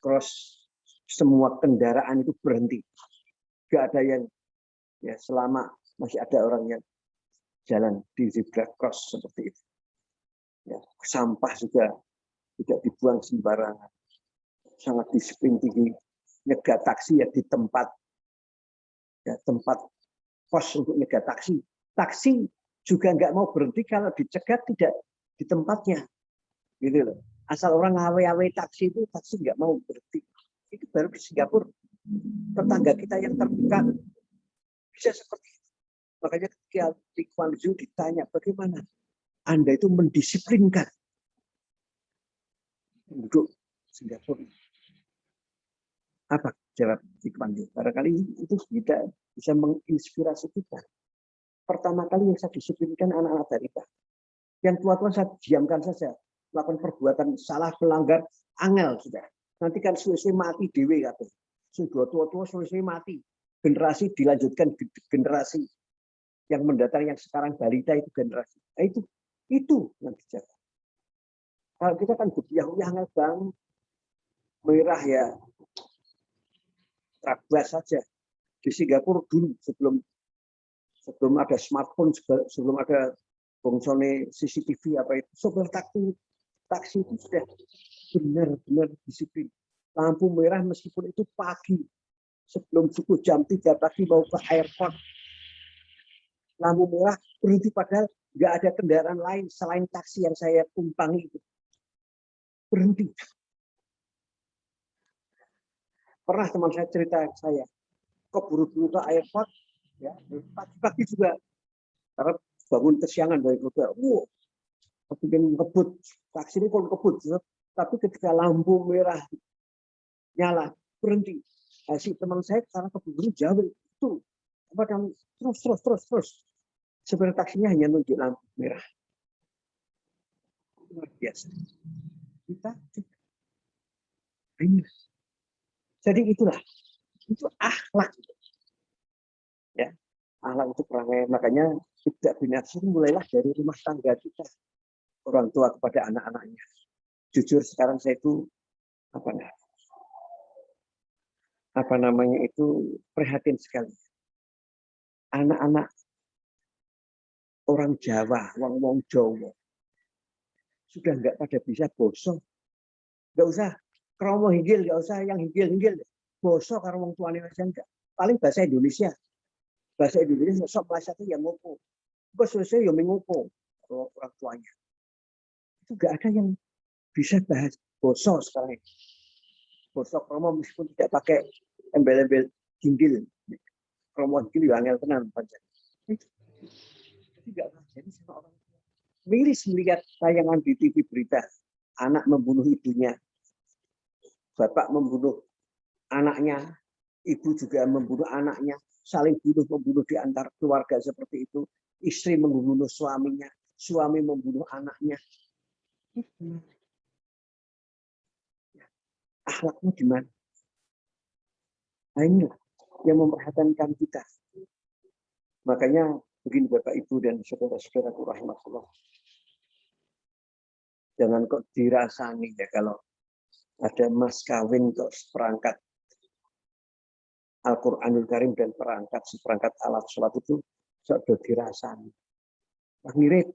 cross, semua kendaraan itu berhenti. Gak ada yang, ya selama masih ada orang yang jalan di zebra cross seperti itu. Ya, sampah juga tidak dibuang sembarangan. Sangat disiplin tinggi. Nyegat taksi ya di tempat, ya, tempat pos untuk nyegat taksi. Taksi juga nggak mau berhenti kalau dicegat tidak di tempatnya. Gitu loh. Asal orang ngawe-awe taksi itu, taksi nggak mau berhenti. Itu baru di Singapura. Tetangga kita yang terdekat bisa seperti itu. Makanya ketika Lee Kuan Yew ditanya, bagaimana Anda itu mendisiplinkan penduduk Singapura? Apa jawab Lee Kuan Yew? Barangkali itu tidak bisa menginspirasi kita. Pertama kali yang saya disiplinkan anak-anak balita. Yang tua-tua saya diamkan saja. Melakukan perbuatan salah, pelanggar, angel sudah. Nanti kan suwe-suwe mati dewe katanya. Sudah tua-tua suwe-suwe mati. Generasi dilanjutkan generasi yang mendatang, yang sekarang balita itu generasi. Nah, itu yang dijaga. Kalau kita kan angel banget. Merah ya terabas saja. Di Singapura dulu sebelum ada smartphone, sebelum ada bongsone CCTV apa itu, sopir taksi itu sudah benar-benar disiplin. Lampu merah meskipun itu pagi, sebelum subuh jam 3 pagi mau ke airport, lampu merah berhenti, padahal nggak ada kendaraan lain selain taksi yang saya tumpangi itu. Berhenti. Pernah teman saya cerita saya, keburu-buru ke airport, ya pagi-pagi juga, karena bangun kesiangan dari hotel. Kemudian ngebut, taksi ini pun ngebut, tapi ketika lampu merah nyala, berhenti. Nah, si teman saya karena keburu jauh itu, terus. Sebenarnya taksinya hanya nunjuk lampu merah. Luar biasa. Kita ini. Jadi itulah, itu akhlak. Ya, akhlak itu perangai. Makanya tidak binasa mulailah dari rumah tangga kita. Orang tua kepada anak-anaknya. Jujur sekarang saya itu apa namanya itu prihatin sekali. Anak-anak orang Jawa, wong Jawa sudah nggak pada bisa bosok. Nggak usah kromo hinggil, nggak usah yang hinggil. Bosok karena wong tuane aja enggak. Paling bahasa Indonesia. Bahasa Indonesia sok bahasa itu yang ngopo. Bos selesai yang mengopo orang tuanya. Itu nggak ada yang bisa bahas bosok sekarang ini. Bosok kromo meskipun tidak pakai embel-embel hinggil. Kromo hinggil ya angel tenan pancen. Itu tidak terjadi sama orang tua. Miris melihat tayangan di TV berita anak membunuh ibunya. bapak membunuh anaknya, ibu juga membunuh anaknya, saling membunuh di antar keluarga seperti itu, istri membunuh suaminya, suami membunuh anaknya. Akhlaknya gimana? Nah, inilah yang memperhatikan kita. Makanya begini Bapak Ibu dan saudara-saudaraku rahmatullah. Jangan kok dirasani ya kalau ada mas kawin kok seperangkat Al-Quranul Karim dan seperangkat alat sholat itu sudah dirasani. Mirip,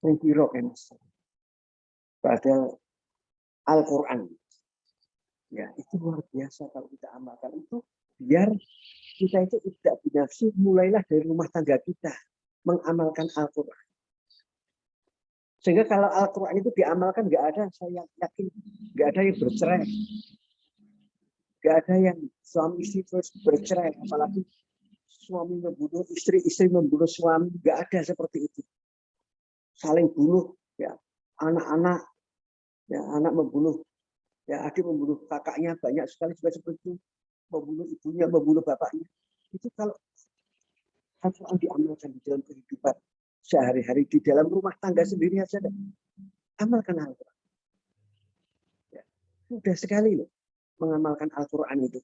mirip kan. Padahal Al-Quran, ya itu luar biasa kalau kita amalkan itu, biar kita itu tidak binafsu, mulailah dari rumah tangga kita mengamalkan Al-Quran. Sehingga kalau Al-Quran itu diamalkan, nggak ada, saya yakin nggak ada yang bercerai, nggak ada yang suami istri terus bercerai, apalagi suami membunuh istri, istri membunuh suami, nggak ada seperti itu. Saling bunuh, ya anak-anak, ya anak membunuh, ya adik membunuh kakaknya, banyak sekali juga seperti itu, membunuh ibunya, membunuh bapaknya. Itu kalau Al-Quran diamalkan di dalam kehidupan sehari-hari, di dalam rumah tangga sendiri saja, amalkan Al-Quran. Ya, mudah sekali loh mengamalkan Al-Quran itu.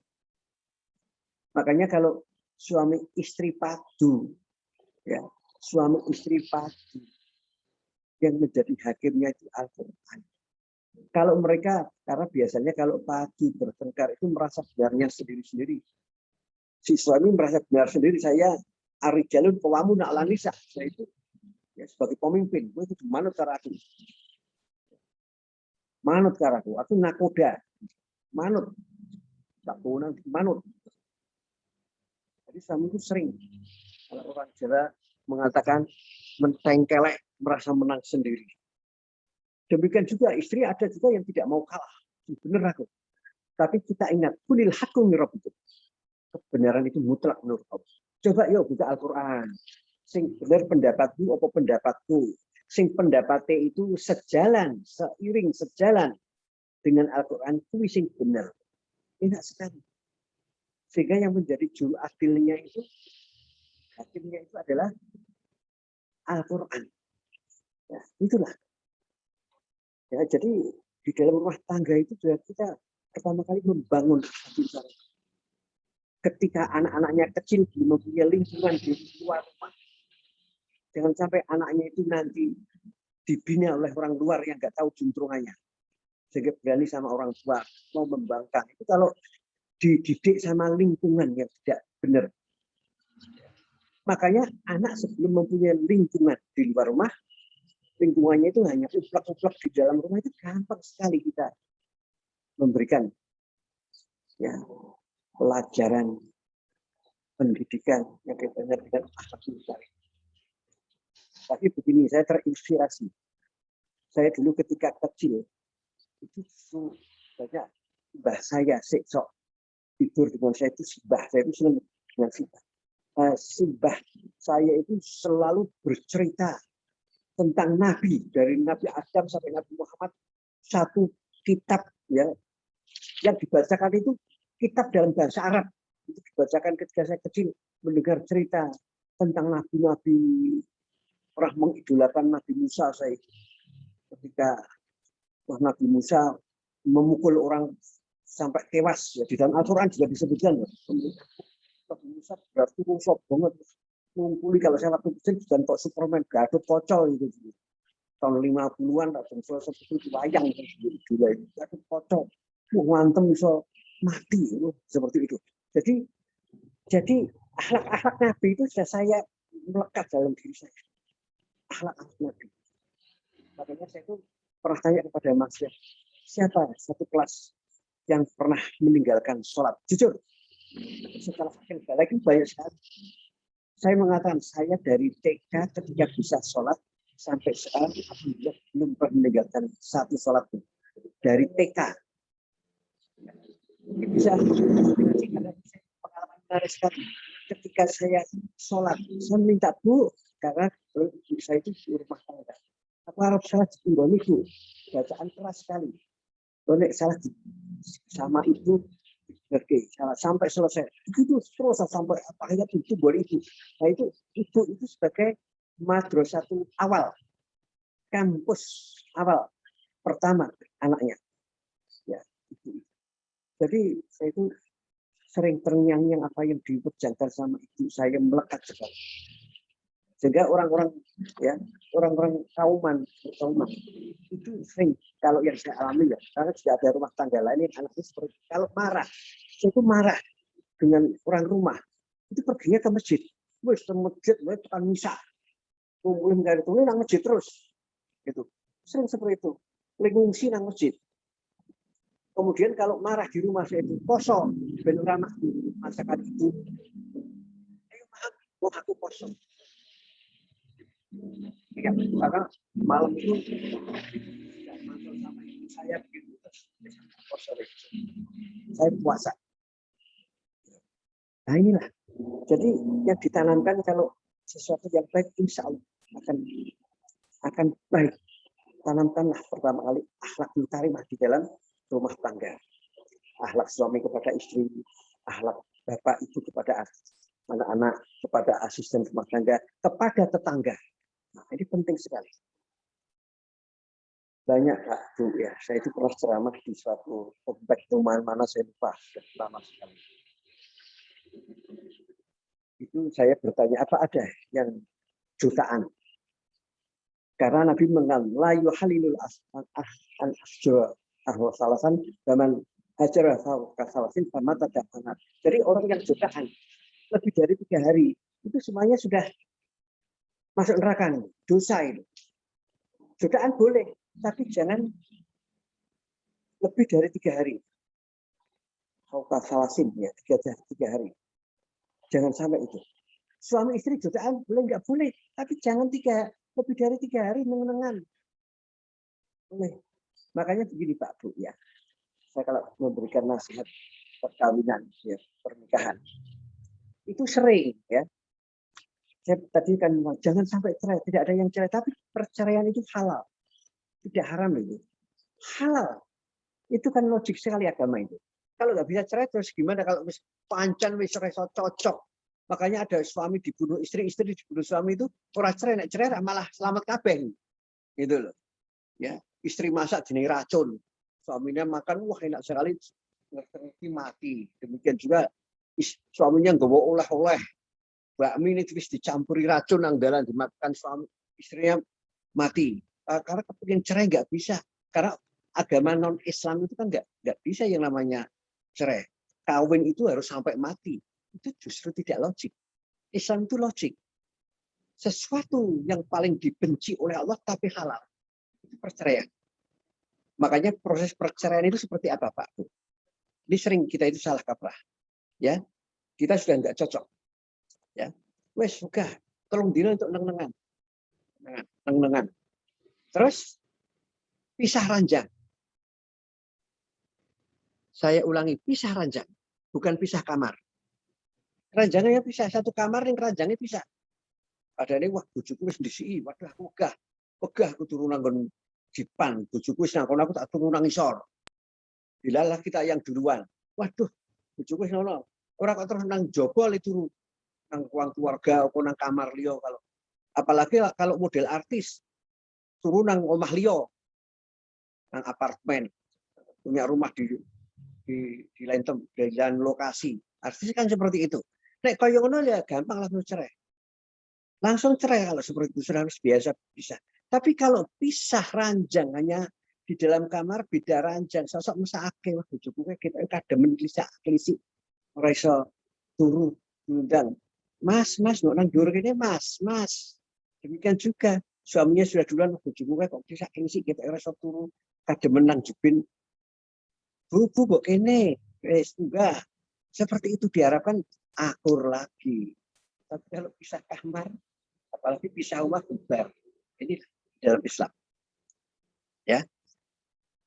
Makanya kalau suami istri padu, ya suami istri padu, yang menjadi hakimnya itu Al-Quran. Kalau mereka, karena biasanya kalau padu bertengkar itu merasa benarnya sendiri-sendiri. Si suami merasa benar sendiri, saya arijalun kawamu na'lanisa, saya itu ya, sebagai pemimpin, gue itu manut cara aku. Manut cara aku nakoda, manut. Tak boleh manut. Jadi suami itu sering, kalau orang Jawa mengatakan mentengkelek, merasa menang sendiri. Demikian juga istri ada juga yang tidak mau kalah. Benar aku. Tapi kita ingat, kulil hakum mirabbikum. Kebenaran itu mutlak menurut Allah. Coba yuk buka Al-Quran. Sing benar pendapatmu apa pendapatku. Sing pendapatnya itu sejalan, seiring, sejalan dengan Al-Quran itu sing benar. Enak sekali. Sehingga yang menjadi juru adilnya itu, hakimnya itu adalah Al-Quran. Ya, itulah. Ya, jadi di dalam rumah tangga itu juga kita pertama kali membangun akhlak. Ketika anak-anaknya kecil belum mempunyai lingkungan di luar rumah, jangan sampai anaknya itu nanti dibina oleh orang luar yang nggak tahu juntrungannya, sehingga berani sama orang tua mau membangkang. Itu kalau dididik sama lingkungan yang tidak benar. Makanya anak sebelum mempunyai lingkungan di luar rumah, lingkungannya itu hanya uplak-uplak di dalam rumah, itu gampang sekali kita memberikan ya pelajaran pendidikan yang kaitannya dengan akhlak mulia. Tapi begini, saya terinspirasi. Saya dulu ketika kecil itu banyak mbah saya sok tidur dengan saya itu simbah saya itu senang dengan simbah. Simbah saya itu selalu bercerita tentang Nabi, dari Nabi Adam sampai Nabi Muhammad, satu kitab ya yang dibacakan itu kitab dalam bahasa Arab. Itu dibacakan ketika saya kecil, mendengar cerita tentang nabi-nabi, orang mengidolakan Nabi Musa. Saya ketika Nabi Musa memukul orang sampai tewas, ya di dalam Al-Quran juga disebutkan ya. Nabi Musa berarti rusok banget, mengukuli kalau saya waktu kecil dan kok Superman Gatot Kocol itu tahun 50-an atau seperti itu wayang itu Gatot Kocol, ngantem bisa mati seperti itu. Jadi akhlak Nabi itu sudah saya melekat dalam diri saya. Akhlak Nabi. Makanya saya itu pernah tanya kepada Mas, siapa satu kelas yang pernah meninggalkan sholat? Jujur, setelah sakit lagi banyak sekali. Saya mengatakan saya dari TK ketika bisa sholat sampai sekarang alhamdulillah belum pernah meninggalkan satu sholat pun. Dari TK. Bisa pengalaman menarik sekali. Ketika saya sholat, saya minta Bu, karena ibu saya itu di rumah tangga. Aku harap sholat di itu bacaan keras sekali. Nek salah sama itu, oke, salah sampai selesai. Begitu terus sampai akhirnya itu boleh itu. Nah itu sebagai madrasatul awal, kampus awal pertama anaknya. Ya, itu. Jadi saya itu sering terngiang-ngiang apa yang diperjanjikan sama ibu saya melekat sekali. Sehingga orang-orang kauman itu sering, kalau yang saya alami ya, karena juga ada rumah tangga lain yang anaknya seperti kalau marah, saya itu marah dengan orang rumah, itu perginya ke masjid, wes ke masjid, wes tekan misa, kumpulin dari itu nang masjid terus, gitu, sering seperti itu, ngungsi nang masjid. Kemudian kalau marah di rumah saya itu kosong, ben ora masakan itu, ayo maaf, mau aku kosong. Ya, karena malam itu saya begitu, saya puasa. Nah inilah, jadi yang ditanamkan kalau sesuatu yang baik, insya Allah akan baik. Tanamkanlah pertama kali akhlakul karimah di dalam rumah tangga. Akhlak suami kepada istri, akhlak bapak ibu kepada anak-anak, kepada asisten rumah tangga, kepada tetangga. Nah, ini penting sekali. Banyak Kak Bu ya, saya itu pernah ceramah di suatu komplek perumahan mana saya lupa, sudah lama sekali. Itu saya bertanya apa ada yang jutaan. Karena Nabi mengatakan la yuhalilul asjur salasan zaman hajar salasin sama tadakanat. Jadi orang yang jutaan lebih dari 3 hari itu semuanya sudah masuk neraka, dosa itu. Jutaan boleh, tapi jangan lebih dari 3 hari. Salasin ya 3 hari. Jangan sampai itu. Suami istri jutaan boleh nggak boleh, tapi jangan lebih dari 3 hari nengan-nengan. Makanya begini Pak Bu ya. Saya kalau memberikan nasihat perkawinan, ya, pernikahan, itu sering ya. Saya tadi kan bilang, jangan sampai cerai, tidak ada yang cerai, tapi perceraian itu halal, tidak haram itu. Halal, itu kan logik sekali agama itu. Kalau nggak bisa cerai terus gimana kalau pancan wis cocok. Makanya ada suami dibunuh istri, istri dibunuh suami itu orang cerai, nek cerai malah selamat kabeh. Gitu loh. Ya, istri masak jenis racun. Suaminya makan wah enak sekali, ngerti mati. Demikian juga suaminya nggawa oleh-oleh. Bakmi ini terus dicampuri racun nang dalan dimakan suami, istrinya mati. Karena kepengen cerai nggak bisa. Karena agama non Islam itu kan nggak bisa yang namanya cerai. Kawin itu harus sampai mati. Itu justru tidak logik. Islam itu logik. Sesuatu yang paling dibenci oleh Allah tapi halal. Itu perceraian. Makanya proses perceraian itu seperti apa Pak Bu? Ini sering kita itu salah kaprah. Ya, kita sudah nggak cocok. Ya, wes suka tolong dino untuk nengan. Terus pisah ranjang. Saya ulangi, pisah ranjang, bukan pisah kamar. Ranjangnya pisah, satu kamar yang ranjangnya pisah. Padahal wah bojoku wis ndisiki, waduh aku pegah aku turun nang jipan, bojoku wis nang kono aku tak turun nang isor. Bilalah kita yang duluan. Waduh, bojoku wis ngono. Ora kok terus nang jobol itu nang ruang keluarga atau nang kamar liya kalau apalagi kalau model artis turun nang omah liya nang apartemen punya rumah di lain lokasi artis kan seperti itu. Nek kaya ngono ya gampang langsung cerai kalau seperti itu sudah harus biasa bisa. Tapi kalau pisah ranjang hanya di dalam kamar beda ranjang sosok mesake wah bojoku kita kademen klisi ora iso turu diundang. Mas, nang dhuwur kene, Mas. Demikian juga suaminya sudah duluan bojoku kok bisa klisi kita ora iso turu kademen nang jebin. Bu kok kene, wis enggak. Seperti itu diharapkan akur lagi. Tapi kalau pisah kamar, apalagi pisah rumah bubar. Ini dalam Islam. Ya.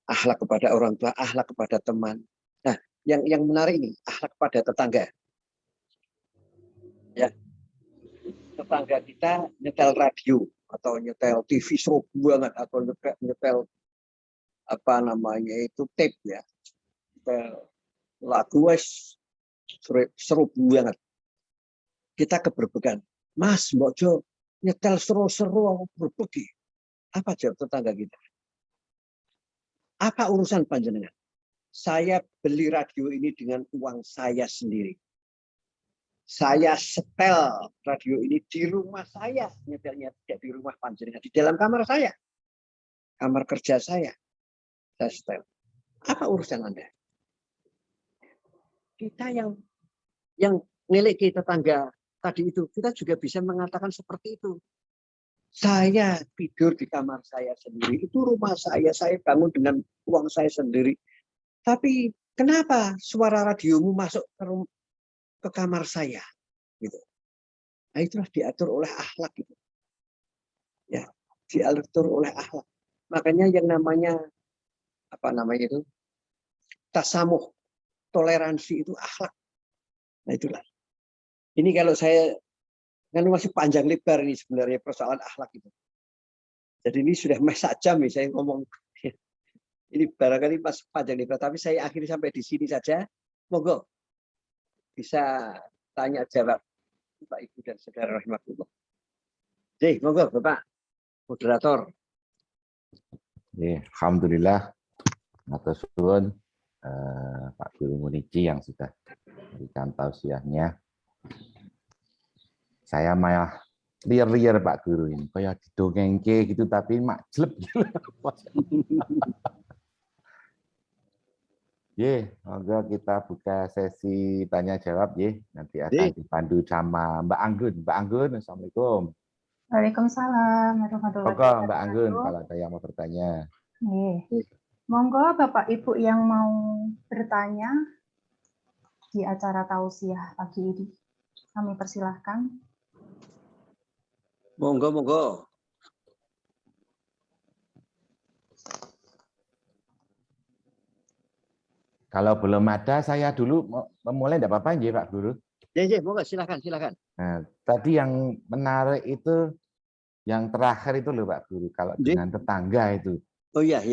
Akhlak kepada orang tua, akhlak kepada teman. Nah, yang menarik ini, akhlak kepada tetangga. Ya. Tetangga kita nyetel radio atau nyetel TV seru banget atau nyetel apa namanya itu tape ya. Lagu wes seru banget. Kita keberbekan. Mas, Mbok Jo, nyetel seru-seru aku berbegi. Apa jawab tetangga kita? Apa urusan panjenengan? Saya beli radio ini dengan uang saya sendiri. Saya setel radio ini di rumah saya. Nyetelnya tidak di rumah panjenengan. Di dalam kamar saya. Kamar kerja saya. Saya setel. Apa urusan Anda? Kita yang milik tetangga tadi itu, kita juga bisa mengatakan seperti itu. Saya tidur di kamar saya sendiri, itu rumah saya bangun dengan uang saya sendiri. Tapi kenapa suara radiomu masuk ke kamar saya? Gitu. Nah, itulah diatur oleh akhlak gitu. Ya, diatur oleh akhlak. Makanya yang namanya apa namanya itu? Tasamuh, toleransi itu akhlak. Nah, itulah. Ini kalau saya kan masih panjang lebar ini sebenarnya persoalan akhlak itu. Jadi ini sudah sak jam nih saya ngomong. Ini barangkali pas panjang lebar, tapi saya akhiri sampai di sini saja. Monggo bisa tanya jawab Bapak Ibu dan Saudara rahimakumullah. Jadi monggo Bapak moderator. Alhamdulillah atas suwun Pak Guru Munici yang sudah memberikan tausiahnya. Saya malah liar-liar Pak Guru ini, kayak didongengke gitu tapi mak jelek gitu. Monggo kita buka sesi tanya jawab nanti akan dipandu sama Mbak Anggun. Mbak Anggun, Assalamualaikum. Waalaikumsalam warahmatullahi Monggo wabarakatuh. Mbak Anggun kalau ada yang mau bertanya. Monggo Bapak Ibu yang mau bertanya di acara tausiah pagi ini. Kami persilahkan. Monggo, monggo. Kalau belum ada, saya dulu memulai tidak apa-apa ya Pak Guru. Ya, monggo silakan, silakan. Nah, tadi yang menarik itu yang terakhir itu loh Pak Guru, kalau dengan tetangga itu. Oh iya.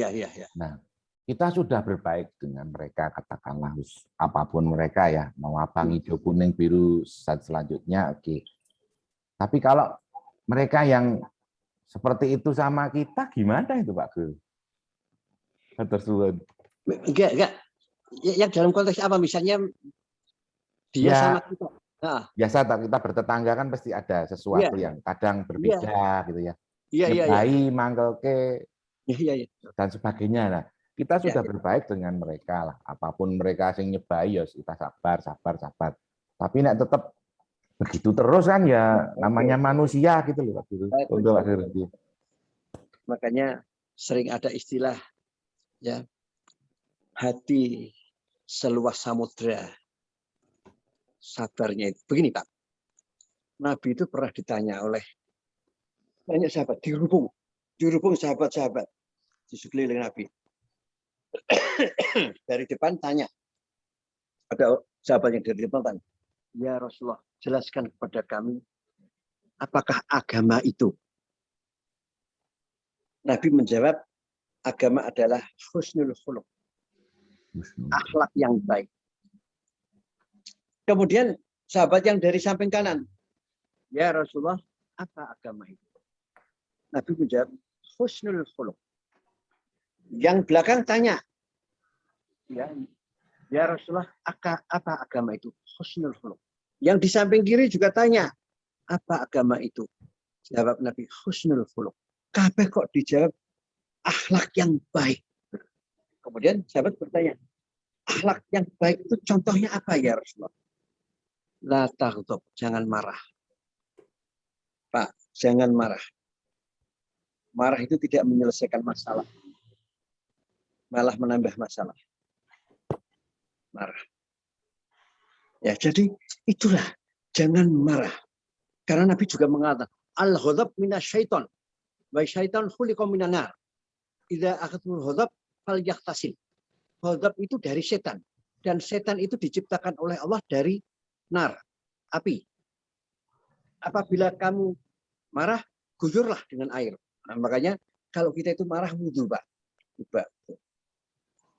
Nah, kita sudah berbaik dengan mereka, katakanlah apapun mereka ya, mau abang, hijau, kuning, biru, saat selanjutnya, oke. Tapi kalau mereka yang seperti itu sama kita, gimana itu Pak Guru? Enggak. Yang dalam konteks apa? Misalnya dia sama kita. Nah. Biasa kita bertetangga kan pasti ada sesuatu yang kadang berbeda gitu ya. Bayi, mangkelke, dan sebagainya. Nah, kita sudah berbaik dengan mereka lah. Apapun mereka sing nyebai ya kita sabar. Tapi nek tetap begitu terus kan ya namanya manusia gitu loh Pak Guru. Makanya sering ada istilah ya, hati seluas samudra, sabarnya itu. Begini Pak, Nabi itu pernah ditanya oleh banyak sahabat, dirubung sahabat-sahabat di sekeliling Nabi. Dari depan tanya, ada sahabat yang dari depan tanya, ya Rasulullah, jelaskan kepada kami, apakah agama itu? Nabi menjawab, agama adalah husnul khuluq, akhlak yang baik. Kemudian sahabat yang dari samping kanan, ya Rasulullah, apa agama itu? Nabi menjawab, husnul khuluq. Yang belakang tanya, ya Rasulullah, apa agama itu? Husnul khuluq. Yang di samping kiri juga tanya, apa agama itu? Jawab Nabi, husnul khuluq. Kabeh kok dijawab akhlak yang baik. Kemudian sahabat bertanya, akhlak yang baik itu contohnya apa ya Rasulullah? La taghdab, jangan marah. Pak, jangan marah. Marah itu tidak menyelesaikan masalah. Malah menambah masalah. Marah. Ya, jadi itulah, jangan marah. Karena Nabi juga mengatakan, al-ghadab minasyaiton. Wa syaitan khuliqa minan nar. Idza akhadul ghadab falyahtasil. Ghadab itu dari setan, dan setan itu diciptakan oleh Allah dari nar, api. Apabila kamu marah, guyurlah dengan air. Nah, makanya kalau kita itu marah wudhu, Pak.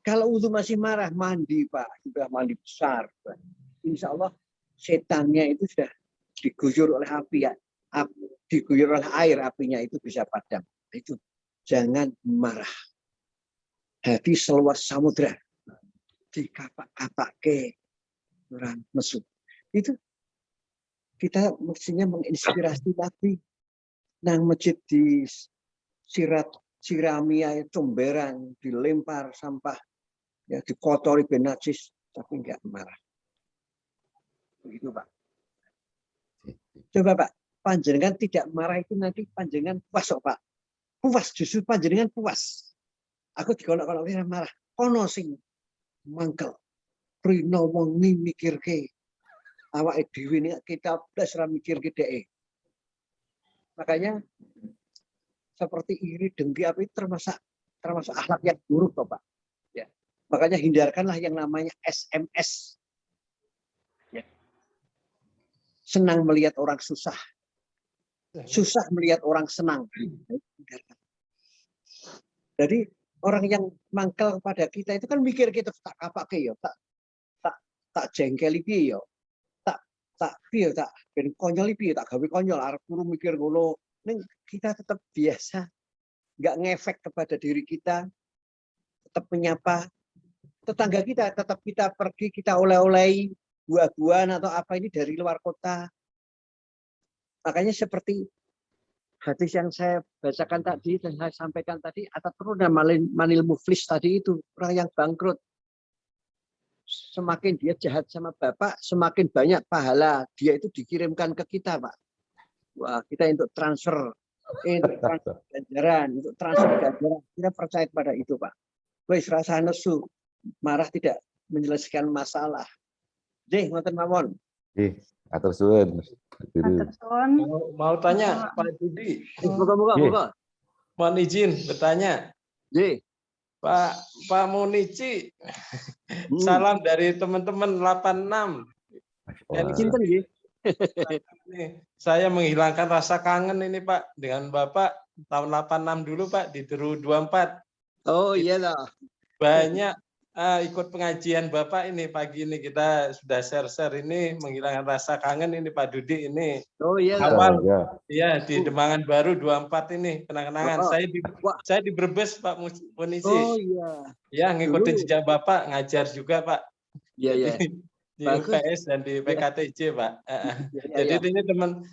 Kalau wudhu masih marah, mandi Pak, sudah mandi besar. Pak. Insya Allah setannya itu sudah diguyur oleh api ya, diguyur oleh air, apinya itu bisa padam. Itu jangan marah. Hati seluas samudra, dikapak-kapak ke orang mesum. Itu kita mestinya menginspirasi Nabi. Nang masjid di sirami air comberan, dilempar sampah, ya dikotori ben najis, tapi enggak marah. Begitu Pak. Coba Pak, panjenengan tidak marah itu nanti panjenengan puas kok Pak. Puas, justru panjenengan puas. Aku dikolok-kolok marah. Kono sing mangkel. Prino wengi mikirke. Awake dhewe ini kita blas ra mikirke dhek. Makanya seperti iri, dengki, apa itu termasuk akhlak yang buruk toh Pak. Ya. Makanya hindarkanlah yang namanya SMS. Ya. Senang melihat orang susah. Susah melihat orang senang. Jadi orang yang mangkel kepada kita itu kan mikir kita tak kapake ya, tak jengkeli piye ya. Tak piye tak ben konyol piye tak gawe konyol arep turu mikir ngono. Ning kita tetap biasa. Enggak ngefek kepada diri kita. Tetap menyapa tetangga kita, tetap kita pergi, kita oleh-olehi buah-buahan atau apa ini dari luar kota. Makanya seperti hadis yang saya bacakan tadi dan saya sampaikan tadi, Ataturuna manil muflis tadi itu, orang yang bangkrut. Semakin dia jahat sama Bapak, semakin banyak pahala dia itu dikirimkan ke kita, Pak. Wah, kita untuk transfer ganjaran, untuk transfer ganjaran. Kita percaya pada itu, Pak. Wis rasa nesu, marah tidak menyelesaikan masalah. Jih, ngoten mawon. Nggih, atur suwun. Atur suwun. Mau tanya Pak Budi. Moga-moga. Mohon izin bertanya. Jih. Pak Munici, salam dari teman-teman 86. Dan Cinten nggih. Saya menghilangkan rasa kangen ini Pak dengan Bapak tahun 86 dulu Pak di Deru 24. Oh iya lah. Banyak ikut pengajian Bapak ini pagi ini kita sudah share-share ini menghilangkan rasa kangen ini Pak Dudi ini. Oh iya lah. Awal ya di Demangan Baru 24 ini kenang-kenangan. Saya di Brebes Pak Munici. Oh iya. Ya ngikutin jejak Bapak ngajar juga Pak. Iya iya. Di UPS dan di PKTJ Pak. Jadi ini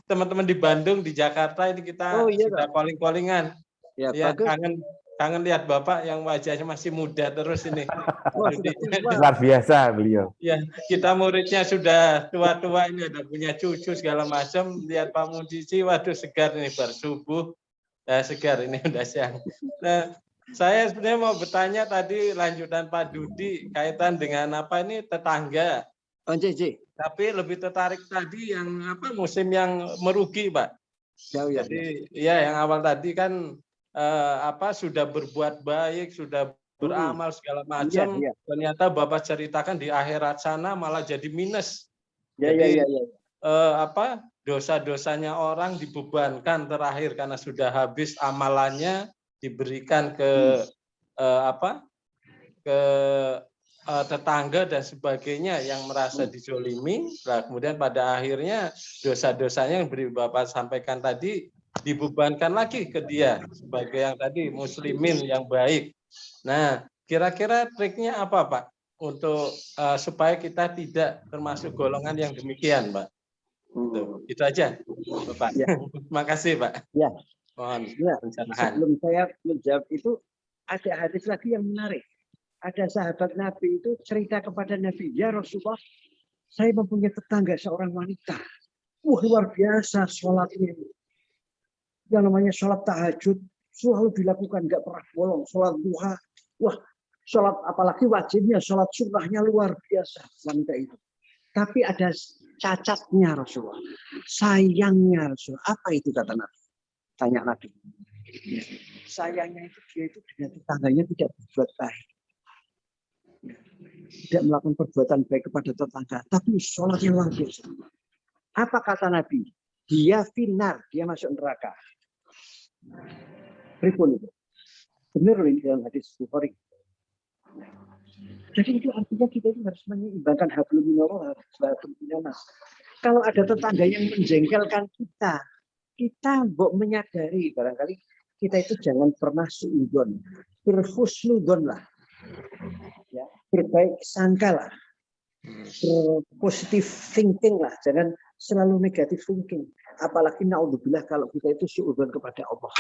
teman-teman di Bandung, di Jakarta ini kita sudah calling-callingan. Ya kangen lihat Bapak yang wajahnya masih muda terus ini. Luar biasa beliau. Ya, kita muridnya sudah tua-tua ini ada punya cucu segala macam. Lihat Pak Munici, waduh segar ini baru subuh. Segar ini udah siang. Nah, saya sebenarnya mau bertanya tadi lanjutan Pak Dudi kaitan dengan apa ini tetangga. Tapi lebih tertarik tadi yang apa musim yang merugi, Pak. Jadi ya yang awal tadi kan sudah berbuat baik, sudah beramal segala macam. Ternyata Bapak ceritakan di akhirat sana malah jadi minus. Jadi dosa-dosanya orang dibebankan terakhir karena sudah habis amalannya diberikan ke tetangga dan sebagainya yang merasa dizolimi. Nah, kemudian pada akhirnya dosa-dosanya yang Bapak sampaikan tadi dibebankan lagi ke dia sebagai yang tadi muslimin yang baik. Nah, kira-kira triknya apa Pak untuk supaya kita tidak termasuk golongan yang demikian, Pak? Itu aja, Pak. Ya. Makasih, Pak. Ya. Mohon pencerahan. Sebelum saya menjawab itu ada hadis lagi yang menarik. Ada sahabat Nabi itu cerita kepada Nabi, ya Rasulullah, saya mempunyai tetangga seorang wanita. Wah, luar biasa sholatnya. Yang namanya sholat tahajud selalu dilakukan, nggak pernah bolong. Sholat duha, wah, sholat apalagi wajibnya, sholat sunnahnya luar biasa wanita itu. Tapi ada cacatnya Rasulullah, sayangnya Rasulullah. Apa itu kata Nabi? Tanya Nabi. Sayangnya itu dia itu dengan tetangganya tidak berbuat baik, tidak melakukan perbuatan baik kepada tetangga, tapi sholatnya luar biasa. Apa kata Nabi? Dia finar, dia masuk neraka. Pripun itu? Benar ini dalam hadis Bukhari. Jadi itu artinya kita itu harus menyeimbangkan hablum minallah wa hablum minannas. Kalau ada tetangga yang menjengkelkan kita mbok menyadari barangkali kita itu jangan pernah suudzon, berhusnudon lah, ya, berbaik sangka lah, berpositif thinking lah, jangan selalu negatif thinking. Apalagi naudzubillah kalau kita itu suudzon kepada Allah.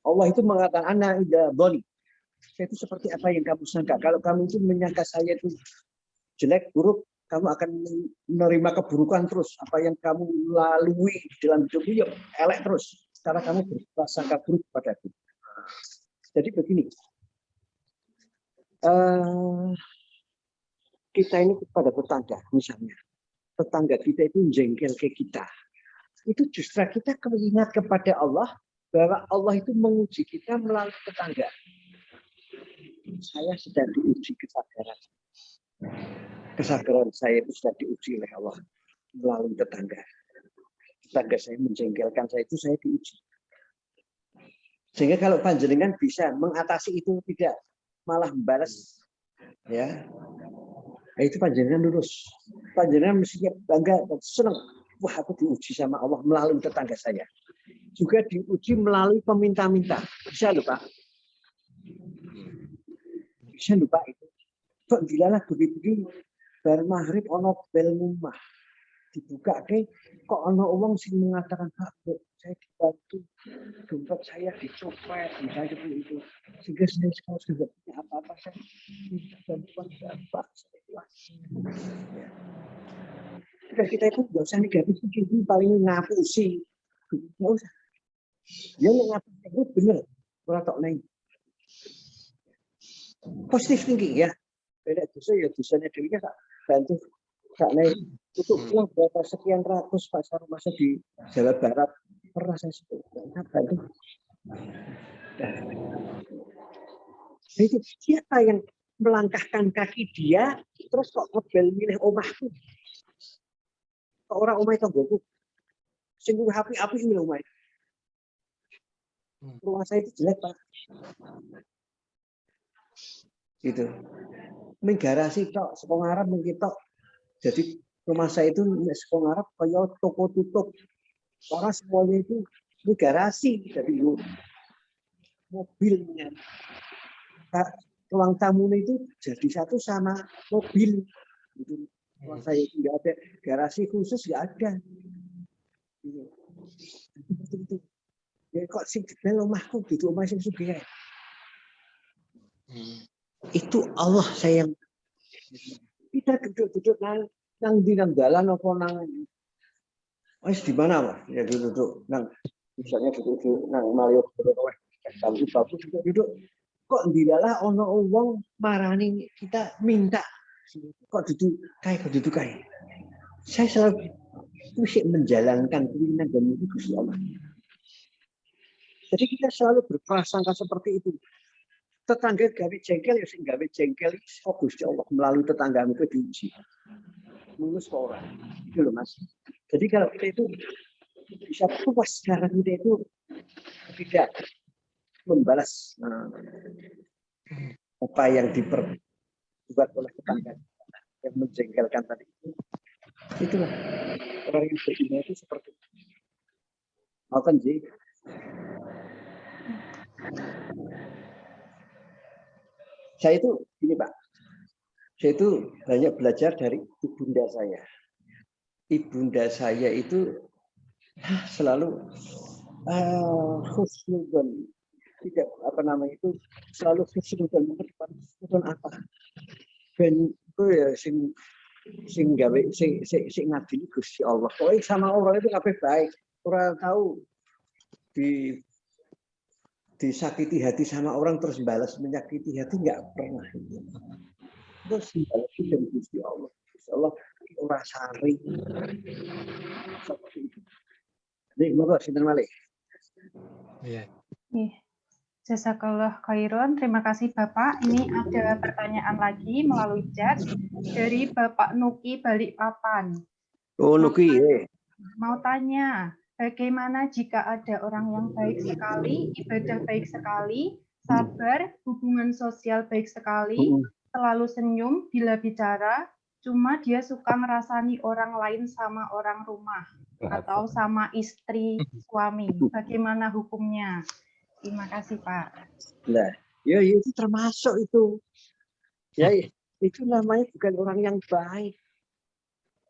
Allah itu mengatakan ana ida dhoni. Saya itu seperti apa yang kamu sangka. Kalau kamu itu menyangka saya itu jelek, buruk, kamu akan menerima keburukan terus. Apa yang kamu lalui di dalam hidupmu ya elek terus. Karena kamu berprasangka buruk padaku. Jadi begini, kita ini kepada tetangga, misalnya, tetangga kita itu jengkel ke kita. Itu justru kita mengingat kepada Allah bahwa Allah itu menguji kita melalui tetangga. Saya sedang diuji kesadaran. Kesadaran saya itu sedang diuji oleh Allah melalui tetangga. Tetangga saya menjengkelkan saya itu saya diuji. Sehingga kalau panjenengan bisa mengatasi itu tidak malah membalas, ya, itu panjenengan lurus. Panjenengan mestinya bangga dan senang. Wah, aku diuji sama Allah melalui tetangga saya. Juga diuji melalui peminta-minta. Bisa lupa. Bisa lupa itu. Kok dilalah begini-begini. Bar maghrib ono bel rumah. Dibuka ke kok ono uang sih mengatakan Pak, saya dibantu, dompet saya dicopet, misalnya seperti itu. Sehingga saya sekarang sudah punya apa-apa, saya minta bantuan Bapak. Kita itu nggak usah negatif thinking, paling ngapusi. Nggak usah. Ya ngapusi itu bener, ora tok neng. Positif thinking ya. Beda dosa ya dosanya dirinya tak bantu. Kak Nai, untuk uang berapa sekian ratus pasar rumah saya di Jawa Barat pernah saya sebut. Bantu. Itu siapa yang melangkahkan kaki dia terus kok ngebel milih omahku? Kok orang omah itu goku? Singgung api-api milih omah. Rumah saya itu jelek Pak. Gitu. Menggarasi tok, sepong Arab mungkin tok. Jadi rumah saya itu sepong Arab kayak toko tutup. Orang semuanya itu di garasi dari mobilnya. Ruang tamu itu jadi satu sama mobil. Gitu. Rumah saya itu nggak ada garasi khusus, nggak ada. Gitu. Ya kok sing jebel omahku gitu omah sing sugih. Itu Allah sayang. Kita duduk-duduk nang di nang dalan apa nang wis di mana Mas? Ya duduk nang misalnya duduk nang Malioboro sampai bagus duduk. Kok ndilalah ono wong marani kita minta. Kok duduk kae. Saya selalu mesti menjalankan keinginan dan mimpi Gusti Allah. Jadi kita selalu berprasangka seperti itu. Tetangga gawe jengkel ya sing gawe jengkel kok Gusti Allah melalui tetanggamu itu diuji. Lulus ke orang. Itu loh Mas. Jadi kalau kita itu bisa puas karena kita itu tidak membalas apa yang diperbuat oleh tetangga yang menjengkelkan tadi. Itulah orang yang beriman itu seperti itu. Makan sih. Saya itu gini Pak, saya itu banyak belajar dari ibunda saya. Ibunda saya itu selalu husnudon, tidak apa namanya itu selalu husnudon apa? Ben itu ya sing gawe sing ngadili Gusti Allah. Pokoknya sama orang itu kabeh baik. Orang tahu disakiti hati sama orang terus balas menyakiti hati nggak pernah. Terus balas dari Gusti Allah. Gusti Allah orang sari seperti itu. Jadi monggo sinten malih. Iya. Jazakallah khairon. Terima kasih Bapak. Ini ada pertanyaan lagi melalui chat dari Bapak Nuki Balikpapan. Oh Nuki. Mau tanya, bagaimana jika ada orang yang baik sekali, ibadah baik sekali, sabar, hubungan sosial baik sekali, selalu senyum bila bicara, cuma dia suka ngerasani orang lain sama orang rumah atau sama istri suami. Bagaimana hukumnya? Terima kasih, Pak. Nah, ya itu termasuk itu. Ya, itu namanya bukan orang yang baik.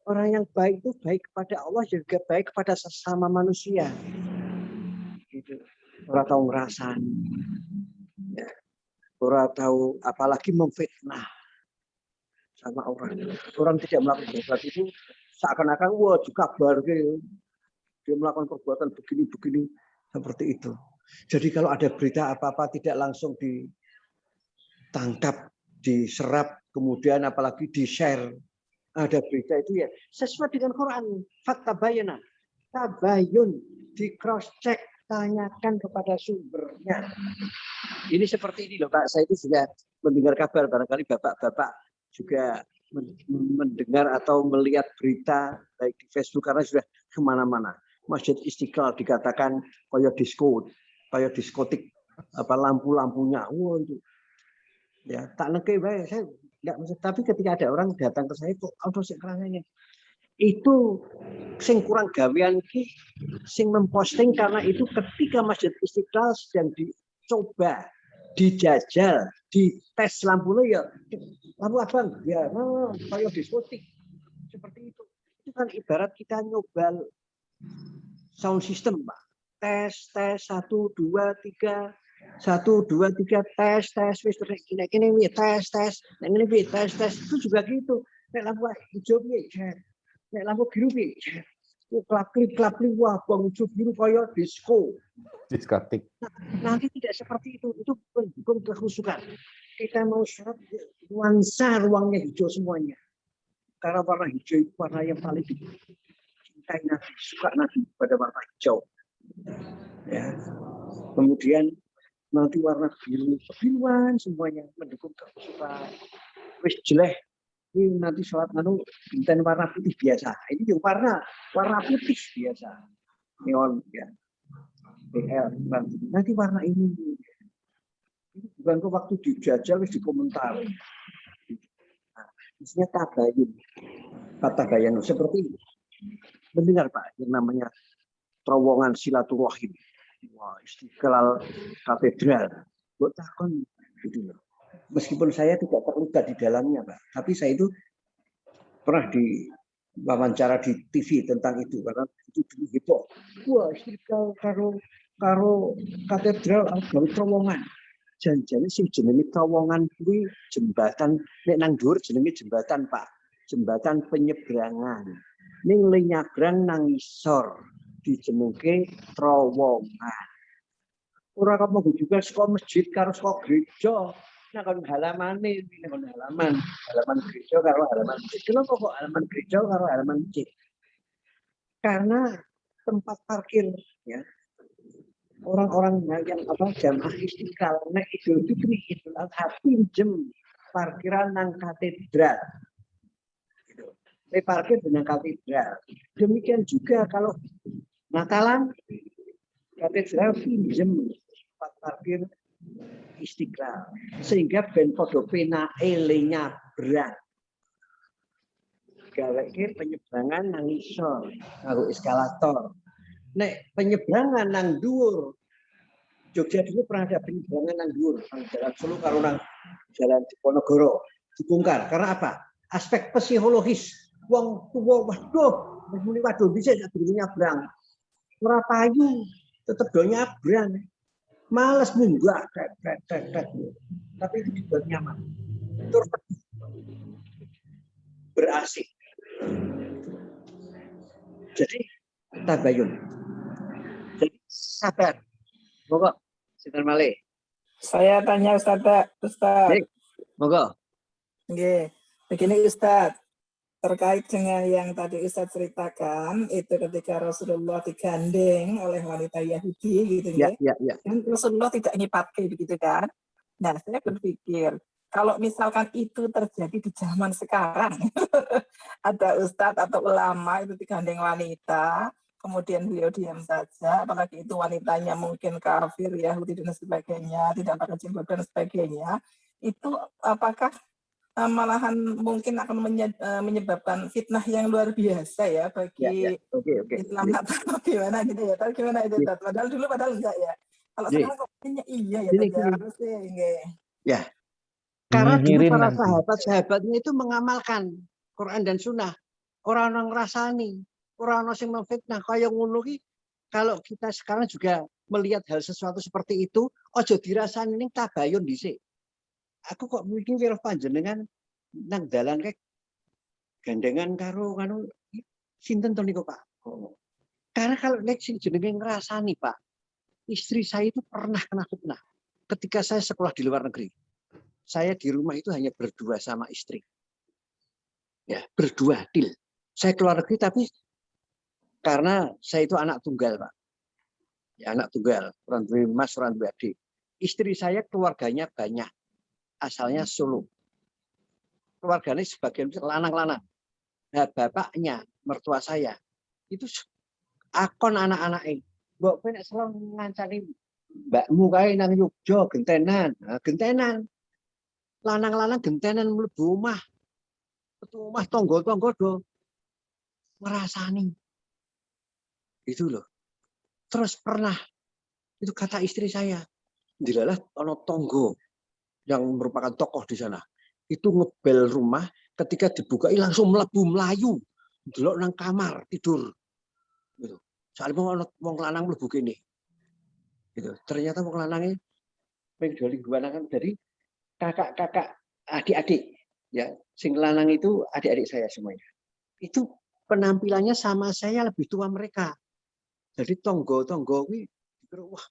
Orang yang baik itu baik kepada Allah juga baik kepada sesama manusia. Gitu. Orang tahu ngerasani. Ya. Orang tahu apalagi memfitnah sama orang. Orang tidak melakukan sesuatu itu seakan-akan wah juga kabar gitu. Dia melakukan perbuatan begini-begini seperti itu. Jadi kalau ada berita apa-apa tidak langsung ditangkap, diserap, kemudian apalagi di-share. Ada berita itu ya sesuai dengan Quran. Fakta bayana, tabayun, di cross check, tanyakan kepada sumbernya. Ini seperti ini loh Pak. Saya itu juga mendengar kabar, barangkali bapak-bapak juga mendengar atau melihat berita baik di Facebook karena sudah kemana-mana. Masjid Istiqlal dikatakan kayak diskotik, apa lampu-lampunya. Wah itu. Ya tak neke baik saya. Enggak, tapi ketika ada orang datang ke saya kok auto sekrangnya itu sing kurang gawean iki sing memposting karena itu ketika Masjid Istiqlal sedang dicoba, dijajal, dites lampunya ya lampu abang ya kayak diskotik seperti itu. Itu kan ibarat kita nyobal sound system Pak. Tes 1 2 3 1 2 3 tes wis ini tes ini tes itu juga gitu. Nek lampu hijau piye nek lampu biru piye klap-klip wah bang hijau biru kaya disco Diskotik. nanti tidak seperti itu bukan kehusukan. Kita mau sholat nuansa ruangnya hijau semuanya karena warna hijau itu warna yang paling dicintai Nabi, suka Nabi pada warna hijau ya. Kemudian nanti warna biruan semuanya mendukung kehusukan. Wis jeleh ini nanti sholat bintan warna putih biasa. Ini yang warna putih biasa. Neon ya. BL nanti warna ini. Ini bukan ke waktu dijajal wis dikomentar. Nah, isinya tabayun. Tabayun seperti ini. Mendengar Pak yang namanya terowongan silaturahim. Wah, Istiqlal katedral. Buat takon gitu loh. Meskipun saya tidak terlibat di dalamnya, Pak, tapi saya itu pernah diwawancara di TV tentang itu karena itu dulu heboh. Wah, Istiqlal karo katedral gawe terowongan. Janjane sing jenenge terowongan kuwi jembatan nek nang dhuwur jenenge jembatan, Pak. Jembatan penyeberangan. Ning le nyabrang nang isor dijenengke terowongan. Ora kok mung juga saka masjid karo saka gereja. Nah kan halamane iki halaman gereja karo halaman masjid. Kenapa kok halaman gereja karo halaman masjid? Karena tempat parkir ya. Orang-orang yang jamaah Istiqlal nek Idul Fitri Idul Adha pinjem parkiran nang katedral. Parkir dengan katedral. Demikian juga kalau Natalan katedral pinjem tempat parkir Istiqlal sehingga ben podo penake le nyabrang gaweke penyeberangan nang isor karo eskalator. Nek penyeberangan nang dhuwur Jogja dulu pernah ada penyeberangan nang dhuwur nang jalan Solo karo nang jalan Diponegoro dibongkar karena apa? Aspek psikologis wong tuwa waduh muni waduh bisa nyabrang ora payu tetep do nyabrang males munggah tapi itu juga nyaman terus berasik jadi tabayun jadi sabar monggo sinten malih saya tanya Ustaz. Monggo Nggih, begini Ustaz. Terkait dengan yang tadi Ustaz ceritakan, itu ketika Rasulullah digandeng oleh wanita Yahudi gitu ya. Dan Rasulullah tidak nyipatke begitu kan. Nah, saya berpikir kalau misalkan itu terjadi di zaman sekarang, ada Ustadz atau ulama itu digandeng wanita, kemudian beliau diam saja, apalagi itu wanitanya mungkin kafir, Yahudi dan sebagainya, tidak pakai jilbab dan sebagainya, itu apakah malahan mungkin akan menyebabkan fitnah yang luar biasa ya bagi Islam atau gimana gitu ya. Tapi gimana itu Tat? Padahal dulu enggak ya. Kalau sekarang kok iya ya Tat ya. Harusnya ya. Karena dulu para sahabat-sahabatnya itu mengamalkan Quran dan Sunnah. Orang-orang rasani, orang-orang yang memfitnah kaya ngono ki. Kalau kita sekarang juga melihat hal sesuatu seperti itu, ojo dirasani ning tabayun dhisik. Aku kok mikir weruh panjenengan nang dalan kayak gandengan karo sinten to niku Pak. Karena kalau nek sing jenenge ngrasani Pak, istri saya itu pernah kena fitnah ketika saya sekolah di luar negeri. Saya di rumah itu hanya berdua sama istri. Ya, berdua deal. Saya keluar negeri tapi karena saya itu anak tunggal, Pak. Ya, anak tunggal, orang tua mas, orang tua adik. Istri saya keluarganya banyak. Asalnya Solo. Keluarganya sebagian lanang-lanang. Nah, bapaknya, mertua saya, itu akon anak-anaknya. Mbok penek selalu ngancani mbakmu kae nang Yogya gentenan. Nah, gentenan. Lanang-lanang gentenan mlebu omah. Metu omah tangga-tangga do ngrasani. Itu loh. Terus pernah itu kata istri saya, dilalah ana tangga yang merupakan tokoh di sana. Itu ngebel rumah, ketika dibuka langsung mlebu melayu. Delok nang kamar tidur. Gitu. Soalnya ana wong lanang mlebu kene. Gitu. Ternyata wong lanangnya pengen guanangan dari kakak-kakak adik-adik ya. Sing lanang itu adik-adik saya semuanya. Itu penampilannya sama saya lebih tua mereka. Jadi tonggo-tonggo kuwi wah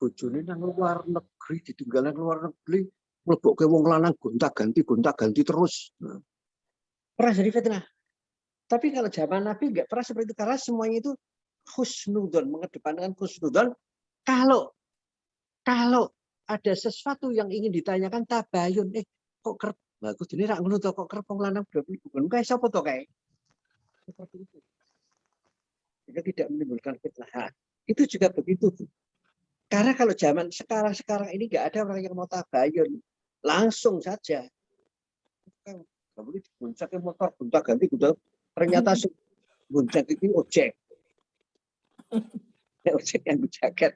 bojone nang luar negeri ditinggal nang luar negeri mlebokke wong lanang gonta-ganti terus. Pernah jadi fitnah. Tapi kalau zaman Nabi enggak pernah seperti itu karena semuanya itu husnudzon, mengedepankan husnudzon. Kalau ada sesuatu yang ingin ditanyakan tabayun, kok kerep bagus ini rak ngono to kok kerep wong lanang bukan kae sapa to kae. Seperti itu. Jadi tidak menimbulkan fitnah. Itu juga begitu. Karena kalau zaman sekarang ini nggak ada orang yang mau tabayun, langsung saja. Kan nggak boleh diboncengin motor, gonta-ganti, ternyata bonceng itu ojek. Ojek yang jaket.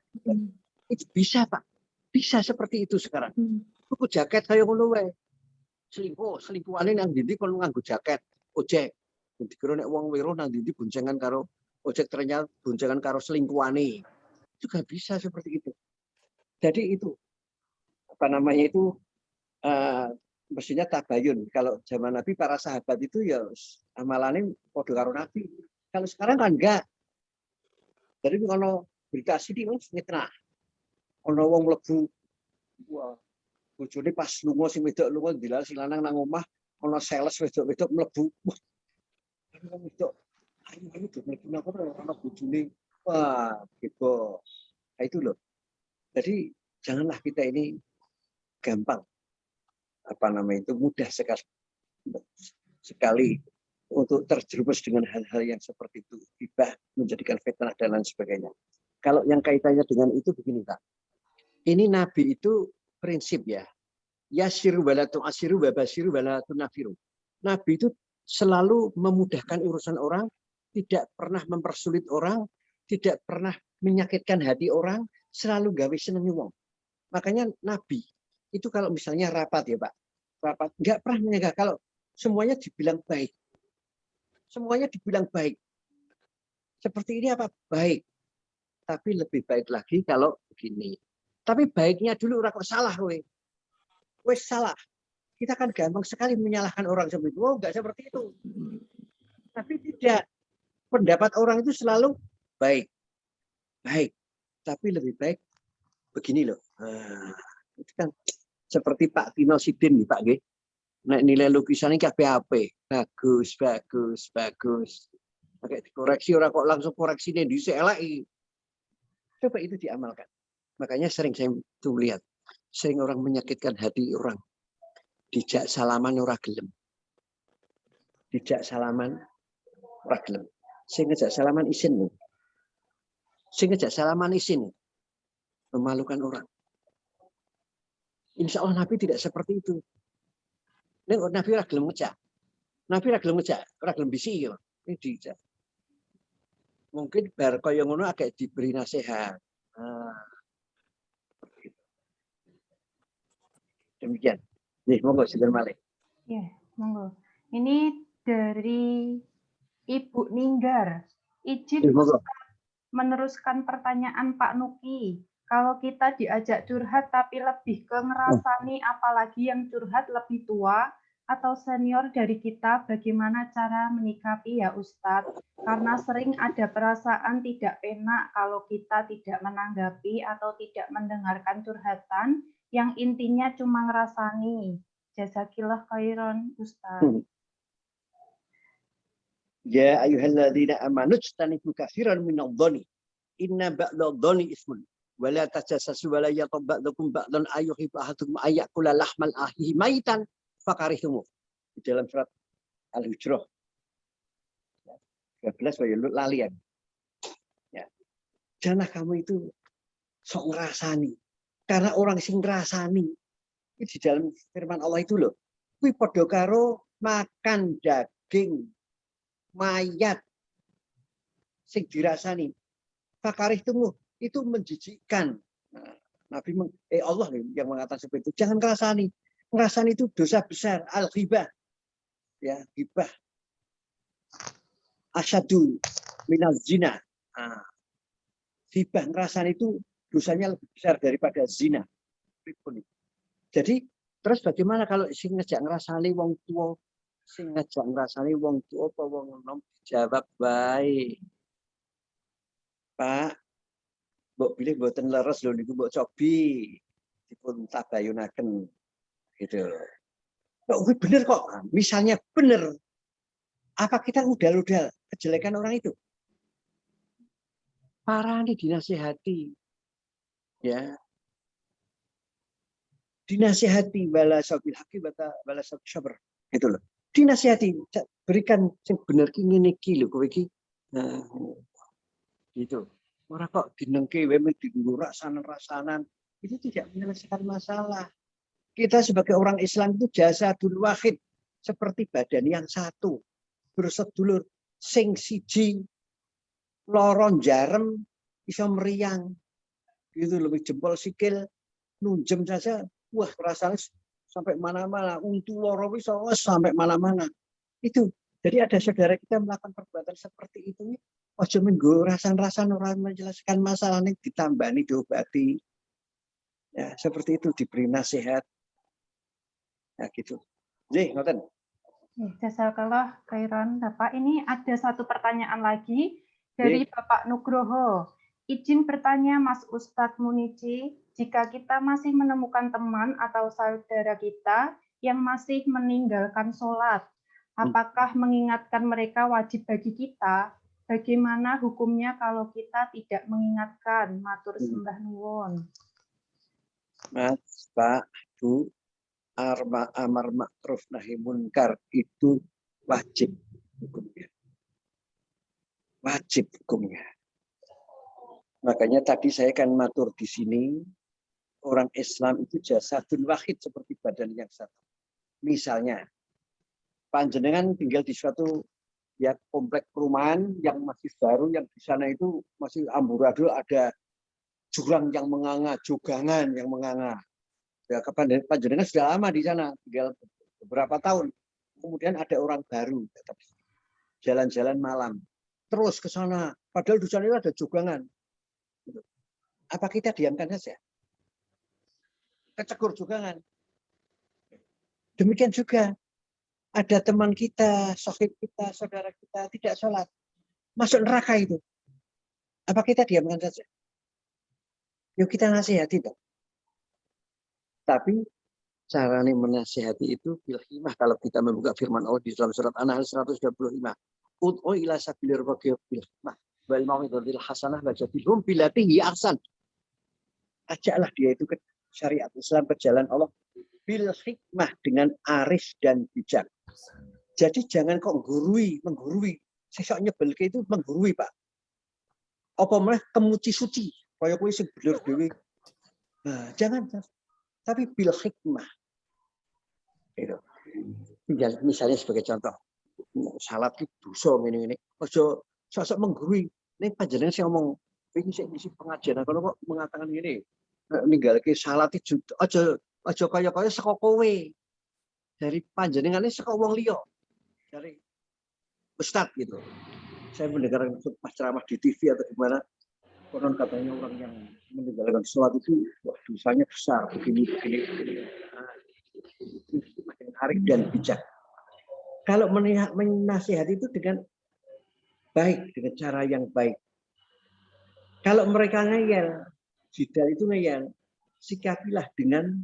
Itu bisa Pak, bisa seperti itu sekarang. Tuku jaket kayak ngono wae. Selingkuhane nang ndi kon nganggo jaket ojek. Dikira nek wong weruh nang ndi boncengan karo ojek ternyata boncengan karo selingkuhane. Juga bisa seperti itu. Jadi itu apa namanya itu mestinya tabayun. Kalau zaman Nabi para sahabat itu ya amalannya podo karo Nabi. Kalau sekarang kan enggak. Jadi kalau berita sini fitnah. Ono wong mlebu wah bojone pas lunga sing wedok lunga dilal sing lanang nang omah ono sales wedok-wedok mlebu. Wah. Wedok ayo mlebu nang kono ono bojone. Wah, gitu. Nah, itu loh. Jadi janganlah kita ini gampang apa namanya itu mudah sekali untuk terjerumus dengan hal-hal yang seperti itu, hibah menjadikan fitnah dan lain sebagainya. Kalau yang kaitannya dengan itu begini Pak. Ini Nabi itu prinsip ya. Yasiru wala tu'asiru wa basiru wala tunafiru. Nabi itu selalu memudahkan urusan orang, tidak pernah mempersulit orang, tidak pernah menyakitkan hati orang, selalu gawe senengi wong. Makanya Nabi itu kalau misalnya rapat ya Pak, rapat nggak pernah menyangka kalau semuanya dibilang baik. Semuanya dibilang baik. Seperti ini apa? Baik. Tapi lebih baik lagi kalau begini. Tapi baiknya dulu orang kok salah kowe. Kowe salah. Kita kan gampang sekali menyalahkan orang seperti itu. Oh, enggak seperti itu. Tapi tidak. Pendapat orang itu selalu baik. Baik. Tapi lebih baik begini loh. Nah, itu kan seperti Pak Tino Sidin nih Pak G. Nah, nilai lukisannya KPAP. Bagus, bagus, bagus. Pakai dikoreksi orang kok langsung koreksinya di CLI. Coba itu diamalkan. Makanya sering saya tuh lihat, sering orang menyakitkan hati orang. Dijak salaman ora gelem. Dijak salaman ora gelem. Sing ngejak salaman isin. Sing ngejak salaman isin. Memalukan orang. Insya Allah Nabi tidak seperti itu. Ning Nabi ora gelem ngejak. Nabi ora gelem ngejak, ora gelem bisi gitu. Ini dijak. Mungkin bar kaya ngono agak diberi nasihat. Demikian. Nih, monggo Sinten Malik. Ya, monggo. Ini dari Ibu Ninggar. Izin Ustaz meneruskan pertanyaan Pak Nuki. Kalau kita diajak curhat tapi lebih ke ngerasani, apalagi yang curhat lebih tua atau senior dari kita, bagaimana cara menyikapi ya Ustadz? Karena sering ada perasaan tidak enak kalau kita tidak menanggapi atau tidak mendengarkan curhatan yang intinya cuma ngerasani. Jazakillah khairan Ustadz. Ya ayyuhalladzina amanu ijtanibu katsiran minadh-dhanni. Inna ba'dadh-dhanni ismun. Wa la tajassasu wa la yaghtab ba'dukum ba'dan ayyuhibbu ahadukum ayyakula lahmal akhihi maitan fakarihtumu. Di dalam surat Al-Hujrah 12 wa lalian. Ya. Janganlah kamu itu sok ngerasani. Karena orang sing ngerasani di dalam firman Allah itu loh. Kuwi padha karo makan daging mayat sing dirasani. Fakarih tunggu itu menjijikkan. Nah, Nabi Allah yang mengatakan seperti itu. Jangan ngerasani. Ngerasani itu dosa besar. Al-ghibah. Ya, ghibah. Asyadu minaz zina. Nah, ghibah ngerasani itu dosanya lebih besar daripada zina. Jadi terus bagaimana kalau sing ngejak ngerasani wong tua, sing ngejak ngerasani wong tua apa wong enom dijawab baik. Pak, mbok pilih mboten leres lho niku mbok cobi dipun tabayunaken gitu. Kok bener kok. Misalnya bener. Apa kita udal-udal kejelekan orang itu? Parani dinasihati. Ya. Dinasihati bala sabil haqi bala sabil sabr. Gitu loh. Dinasihati, berikan sing bener ki ngene iki lho kowe iki. Nah, gitu. Ora kok dinengke wae dienggo rasanan-rasanan. Itu tidak menyelesaikan masalah. Kita sebagai orang Islam itu jasadul wahid, seperti badan yang satu. Bersedulur sing siji loron jarem iso meriang. Gitu lebih jempol sikil nunjem saja, wah rasanya sampai mana-mana, untu loro iso sampai mana-mana. Itu. Jadi ada saudara kita melakukan perbuatan seperti itu, ojo minggu rasan-rasan orang menjelaskan masalah ini ditambani diobati. Ya, seperti itu diberi nasihat. Ya gitu. Nih, ngoten. Jazakallah khairan Bapak. Ini ada satu pertanyaan lagi dari Bapak Nugroho. Izin bertanya Mas Ustadz Munici, jika kita masih menemukan teman atau saudara kita yang masih meninggalkan sholat, apakah mengingatkan mereka wajib bagi kita? Bagaimana hukumnya kalau kita tidak mengingatkan? Matur sembah nuwun. Mas, Pak, Bu, amar ma'ruf nahi munkar itu wajib hukumnya. Wajib hukumnya. Makanya tadi saya kan matur di sini, orang Islam itu jasadun wahid seperti badan yang satu. Misalnya, panjenengan tinggal di suatu ya komplek perumahan yang masih baru, yang di sana itu masih amburadul, ada jurang yang menganga, jogangan yang menganga. Ya, panjenengan sudah lama di sana, tinggal beberapa tahun. Kemudian ada orang baru, jalan-jalan malam, terus ke sana. Padahal di sana itu ada jogangan. Apa kita diamkan saja? Kecekur jogangan. Demikian juga ada teman kita, sohib kita, saudara kita tidak sholat, masuk neraka itu. Apa kita diamkan saja? Yuk kita nasihati dong. Tapi caranya menasihati itu bil hikmah. Kalau kita membuka firman Allah di dalam surat An-Nahl 125. Ud'u ila sabilir rabbika bil hikmah wal mau'izatil hasanah wajadilhum billati ahsan. Ajaklah dia itu ke syariat Islam, ke jalan Allah bil hikmah, dengan arif dan bijak. Jadi jangan kok menggurui. Sesok nyebelke itu menggurui, Pak. Apa malah kemuci suci, kaya kowe sing bener dhewe. Nah, jangan. Tapi bil hikmah. Gitu. Misalnya sebagai contoh, salat itu dosa ini. Ojo sosok menggurui. Ini panjenengan sing ngomong ini sih pengajian kalau kok mengatakan ini ninggalke salat itu ojo kaya saka kowe. Dari panjenengan ini saka wong liya. Dari ustaz gitu. Saya mendengar pas ceramah di TV atau di mana, konon katanya orang yang meninggalkan sholat itu dosanya besar, begini. Nah, itu menarik dan bijak. Kalau menasihati itu dengan baik, dengan cara yang baik. Kalau mereka ngeyel, jidal itu ngeyel, sikapilah dengan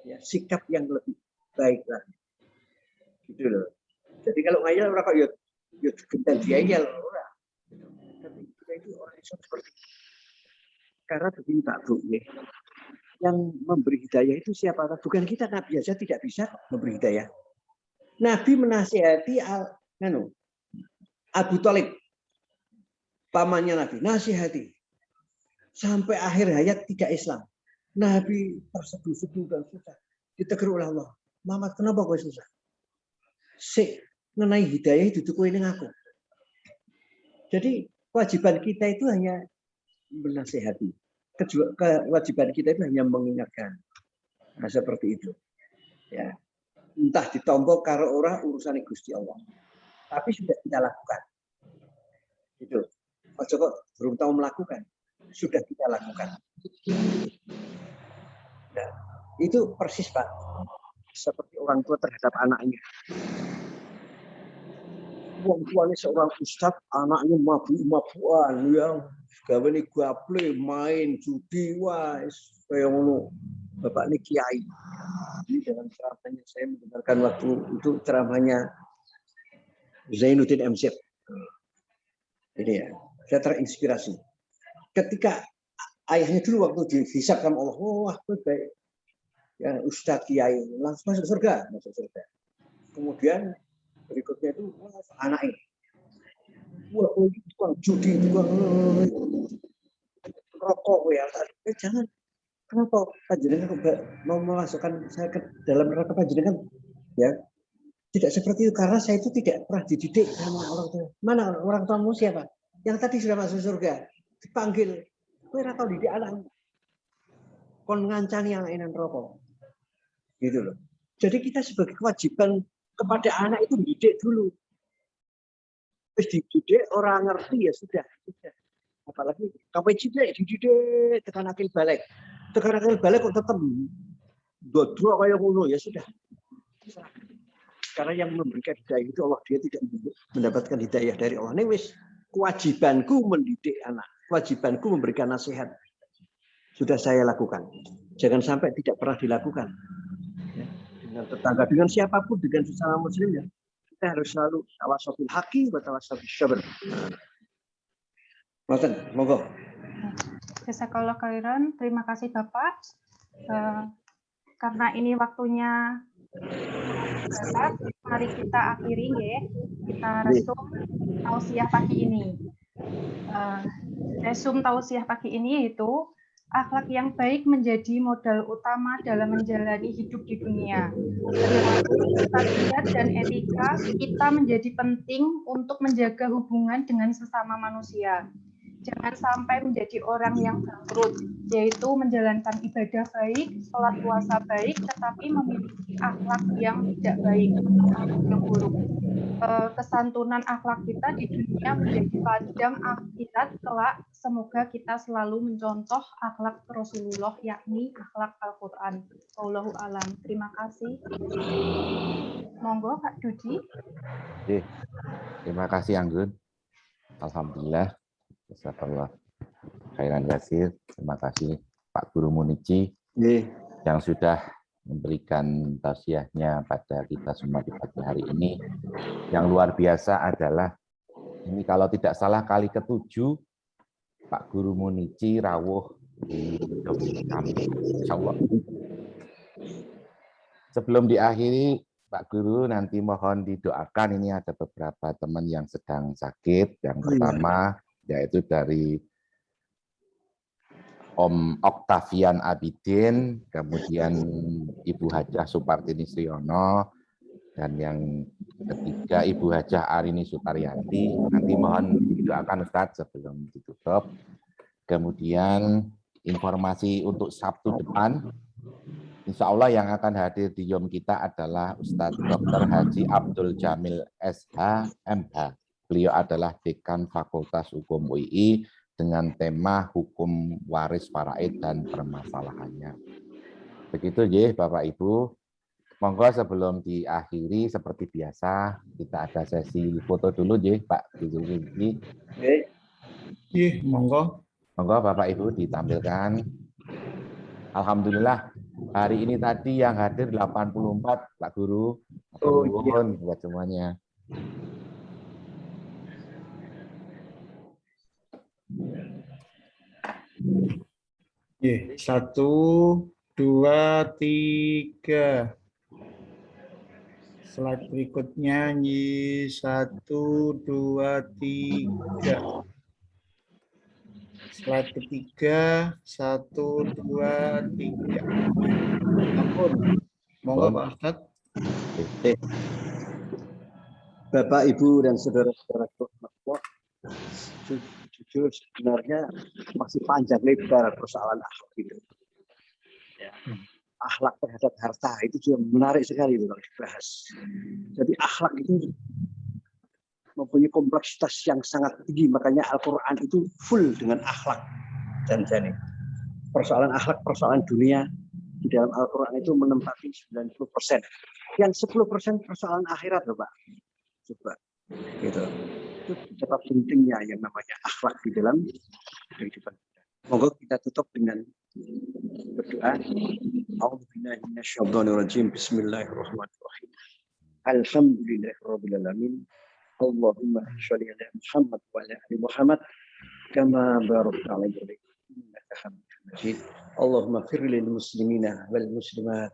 ya, sikap yang lebih baik lah. Gitu loh. Jadi kalau ngeyel orang kok ya gentan dia ngeyel orang. Tapi kita itu orang yang seperti itu. Karena begini Pak Bu, ya. Yang memberi hidayah itu siapa? Bukan kita, Nabi saja tidak bisa memberi hidayah. Nabi menasihati Abu Thalib, pamannya Nabi, nasihati sampai akhir hayat tidak Islam. Nabi terseduh-seduh dan susah. Ditegur oleh Allah. Muhammad, kenapa kau susah? Mengenai hidayah itu kowe ning aku. Jadi kewajiban kita itu hanya menasihati. Kewajiban kita itu hanya mengingatkan. Nah, seperti itu. Ya. Entah ditombok karo ora urusan Gusti Allah. Tapi sudah kita lakukan. Itu. Ojo kok belum tahu melakukan. Sudah kita lakukan. Nah, itu persis Pak. Seperti orang tua terhadap anaknya. Wong tuanya seorang ustadz, anaknya mabuk-mabukan, yang gawe ni gaple, main judi, wis kayak ngono. Bapak ini kiai. Ini dalam ceramahnya saya mendengarkan waktu itu ceramahnya Zainuddin MZ. Ini ya, saya terinspirasi. Ketika ayahnya dulu waktu dihisab sama Allah, wah baik, ya Ustadz Kiai langsung masuk surga. Kemudian berikutnya itu anak ini, wah tukang judi, tukang rokok ya, jangan. Kenapa panjenengan mau memasukkan saya ke dalam neraka panjenengan? Ya, tidak seperti itu karena saya itu tidak pernah dididik sama orang tua. Mana orang tuamu siapa? Yang tadi sudah masuk surga, dipanggil. Kowe ora tau didik anak. Kon ngancani anak enan rokok. Gitu loh. Jadi kita sebagai kewajiban kepada anak itu didik dulu. Terus dididik orang ngerti ya sudah. Apalagi kamu dididik tekan akil balik. Tekan akil balik kok tetap dodro kayak ngono ya sudah. Karena yang memberikan hidayah itu Allah, dia tidak mendapatkan hidayah dari Allah. Ini wis kewajibanku mendidik anak, kewajibanku memberikan nasihat. Sudah saya lakukan. Jangan sampai tidak pernah dilakukan. Ya, dengan tetangga, dengan siapapun, dengan sesama muslim ya. Kita harus selalu tawasabil haqi wa tawasabil sabr. Monggo. Jazakallah khairan. Terima kasih Bapak. Karena ini waktunya mari kita akhiri ya. Kita resum tausiah pagi ini. Resum tausiah pagi ini yaitu akhlak yang baik menjadi modal utama dalam menjalani hidup di dunia. Tabiat dan etika kita menjadi penting untuk menjaga hubungan dengan sesama manusia. Jangan sampai menjadi orang yang bangkrut, yaitu menjalankan ibadah baik, sholat puasa baik, tetapi memiliki akhlak yang tidak baik, yang buruk. Kesantunan akhlak kita di dunia menjadi ladang akhirat kelak. Semoga kita selalu mencontoh akhlak Rasulullah, yakni akhlak Al-Quran. Wallahu a'lam. Terima kasih. Monggo Pak Dudi. Terima kasih Anggun. Alhamdulillah. Jazakallah khairan kasir. Terima kasih Pak Guru Munici yang sudah memberikan tausiahnya pada kita semua di pagi hari ini. Yang luar biasa adalah ini kalau tidak salah kali ke-7 Pak Guru Munici rawuh di kami. Insyaallah. Sebelum diakhiri Pak Guru nanti mohon didoakan, ini ada beberapa teman yang sedang sakit. Yang pertama yaitu dari Om Oktavian Abidin, kemudian Ibu Hajah Supartini Sriono, dan yang ketiga Ibu Hajah Arini Sutaryanti. Nanti mohon didoakan Ustadz sebelum ditutup. Kemudian informasi untuk Sabtu depan, insya Allah yang akan hadir di YOM kita adalah Ustadz Dr. Haji Abdul Jamil SH MH. Beliau adalah Dekan Fakultas Hukum UI dengan tema Hukum Waris Faraid dan Permasalahannya. Begitu ya Bapak Ibu. Monggo sebelum diakhiri seperti biasa kita ada sesi foto dulu ya Pak Zulkifli. Iya, monggo. Monggo Bapak Ibu ditampilkan. Alhamdulillah hari ini tadi yang hadir 84 Pak Guru. Nuwun buat semuanya. Iya, 1, 2, 3. Slide berikutnya, 1, 2, 3. Slide ketiga, 1, 2, 3. Ampun. Monggo Pak Ustadz. Bapak, Ibu, dan saudara-saudara, jujur sebenarnya masih panjang lebar persoalan akhlak itu. Ya. Akhlak terhadap harta itu juga menarik sekali kalau dibahas. Jadi akhlak itu mempunyai kompleksitas yang sangat tinggi, makanya Al-Quran itu full dengan akhlak. Dan jadi persoalan akhlak, persoalan dunia di dalam Al-Quran itu menempati 90%. Yang 10% persoalan akhirat, Bapak. Coba, gitu. Itu betapa pentingnya yang namanya akhlak di dalam kehidupan kita. Moga kita tutup dengan berdoa. A'udzubillahi minasyaitonirrajim. Bismillahirrahmanirrahim. Alhamdulillahirabbil alamin. Allahumma shalli ala Muhammad wa ala ali Muhammad kama barakta ala Ibrahim innaka Hamidum Majid. Allahumma fir lil muslimina wal muslimat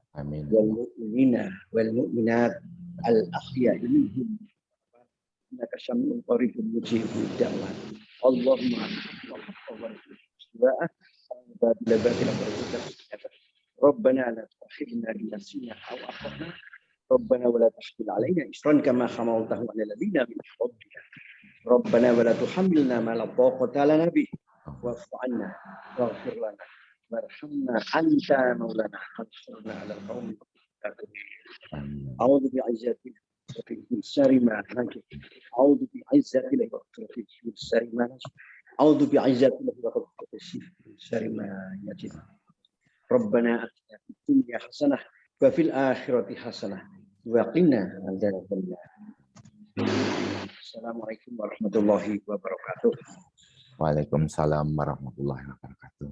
wal mu'minina wal mu'minat al ahya'i minhum innaka sami'un qaribun mujibud da'wat. Allahumma Rabbana la tu'akhidhna in nasina aw akhtana Rabbana wa la tahmil 'alaina isran kama hamaltahu 'ala alladziina min qablina Rabbana wa la tuhammilna ma la taqata lana bihi wa'fu 'anna waghfir lana warhamna anta maulana fansurna 'alal qaumil kafirin. A'udzu bi'izzatika min syarri ma najid. A'udzu bi'izzatika min syarri ma najid. A'udzu bi'izzatika min syarri ma najid. Rabbana atina fid dunya hasanah wa fil akhirati hasanah wa qina adzabannar. Assalamualaikum warahmatullahi wabarakatuh. Waalaikumsalam warahmatullahi wabarakatuh.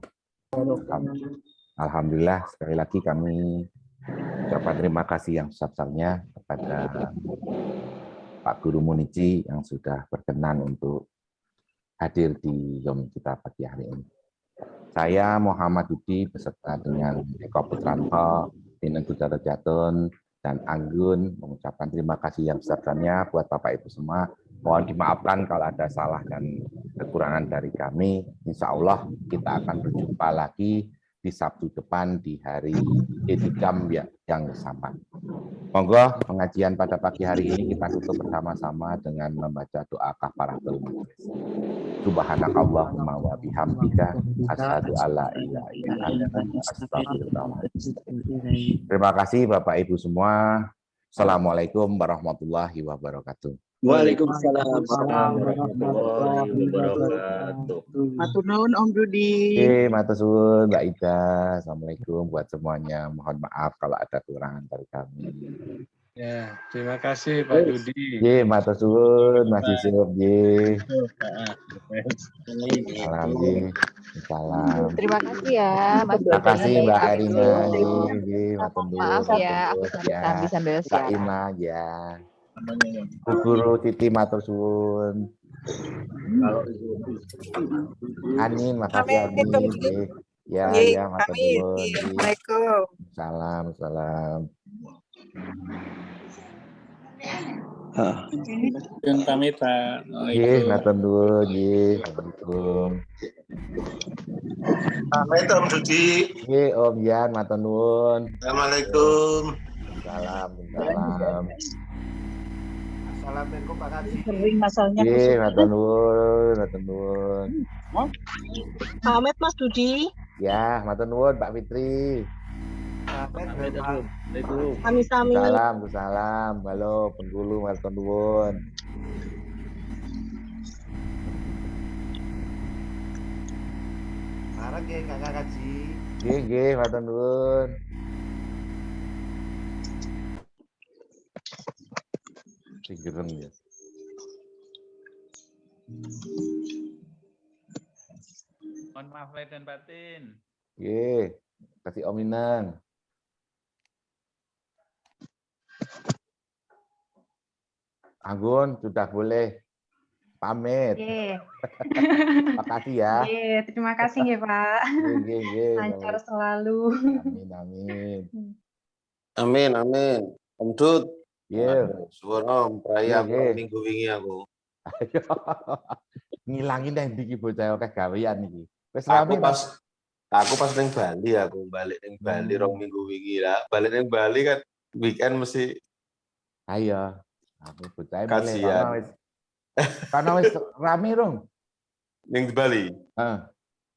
Alhamdulillah sekali lagi kami ucapkan terima kasih yang sebesar-besarnya kepada Pak Guru Munici yang sudah berkenan untuk hadir di YOM kita pagi hari ini. Saya Muhammad Yudi beserta dengan Eko Putranto, Dinten Budara Jatun, dan Anggun mengucapkan terima kasih yang besar-besarnya buat Bapak Ibu semua. Mohon dimaafkan kalau ada salah dan kekurangan dari kami. Insya Allah kita akan berjumpa lagi di Sabtu depan di hari jam yang sama. Monggo pengajian pada pagi hari ini kita tutup bersama-sama dengan membaca doa kafaratul majlis. Subhanakallahumma wa bihamdika asyhadu alla ilaha illa anta astaghfiruka. Terima kasih Bapak Ibu semua. Assalamualaikum warahmatullahi wabarakatuh. Waalaikumsalam warahmatullahi wabarakatuh. Matur nuwun Om Rudi. Matur suwun Mbak Ida. Assalamualaikum buat semuanya. Mohon maaf kalau ada kekurangan dari kami. Ya, terima kasih Pak Dudi. Matur suwun Mas Yusuf. Salam. Salam. Terima kasih ya Mas. Terima kasih Mbak Erina. Maaf ya, aku sambil Kak Ima ya. Bu Guru Titi matur suwun. Anin, makasih Anin. Ya, matur suwun. Assalamualaikum. Salam. Dan pamit Pak. Nggih, matur nuwun nggih. Assalamualaikum. Pamit Om Dudi. Nggih, Om Yan, matur nuwun. Assalamualaikum. Salam, salam. Assalamualaikum Pak Kaji. Sering masalahnya. Nggih, matur nuwun, matur nuwun. Pamit Mas Dudi. Ya, matur nuwun Pak Fitri. Sami-sami. Salam, salam. Halo, Bengkulu, matur nuwun. Sarang nggih Kakak Kaji. Nggih, matur nuwun. Gereng ya. Mohon maaf lahir dan batin. Nggih, kasih Om Minang. Anggun, sudah boleh pamit. Oke. Makasih ya. Oke, terima kasih ya Pak. Nggih. Lancar selalu. Amin. Amin, amin. Om Dut. Iya. Suwun Om, peraya Nggih. minggu wingi aku. Ngilangin yang iki bocah akeh gawean iki. Wis Aku rame pas ning Bali aku balik ning Bali rong minggu wingi lah. Balik ning Bali kan weekend mesti ayo. Aku bocah kajian. karena wis rame rong Ning Bali. Heeh.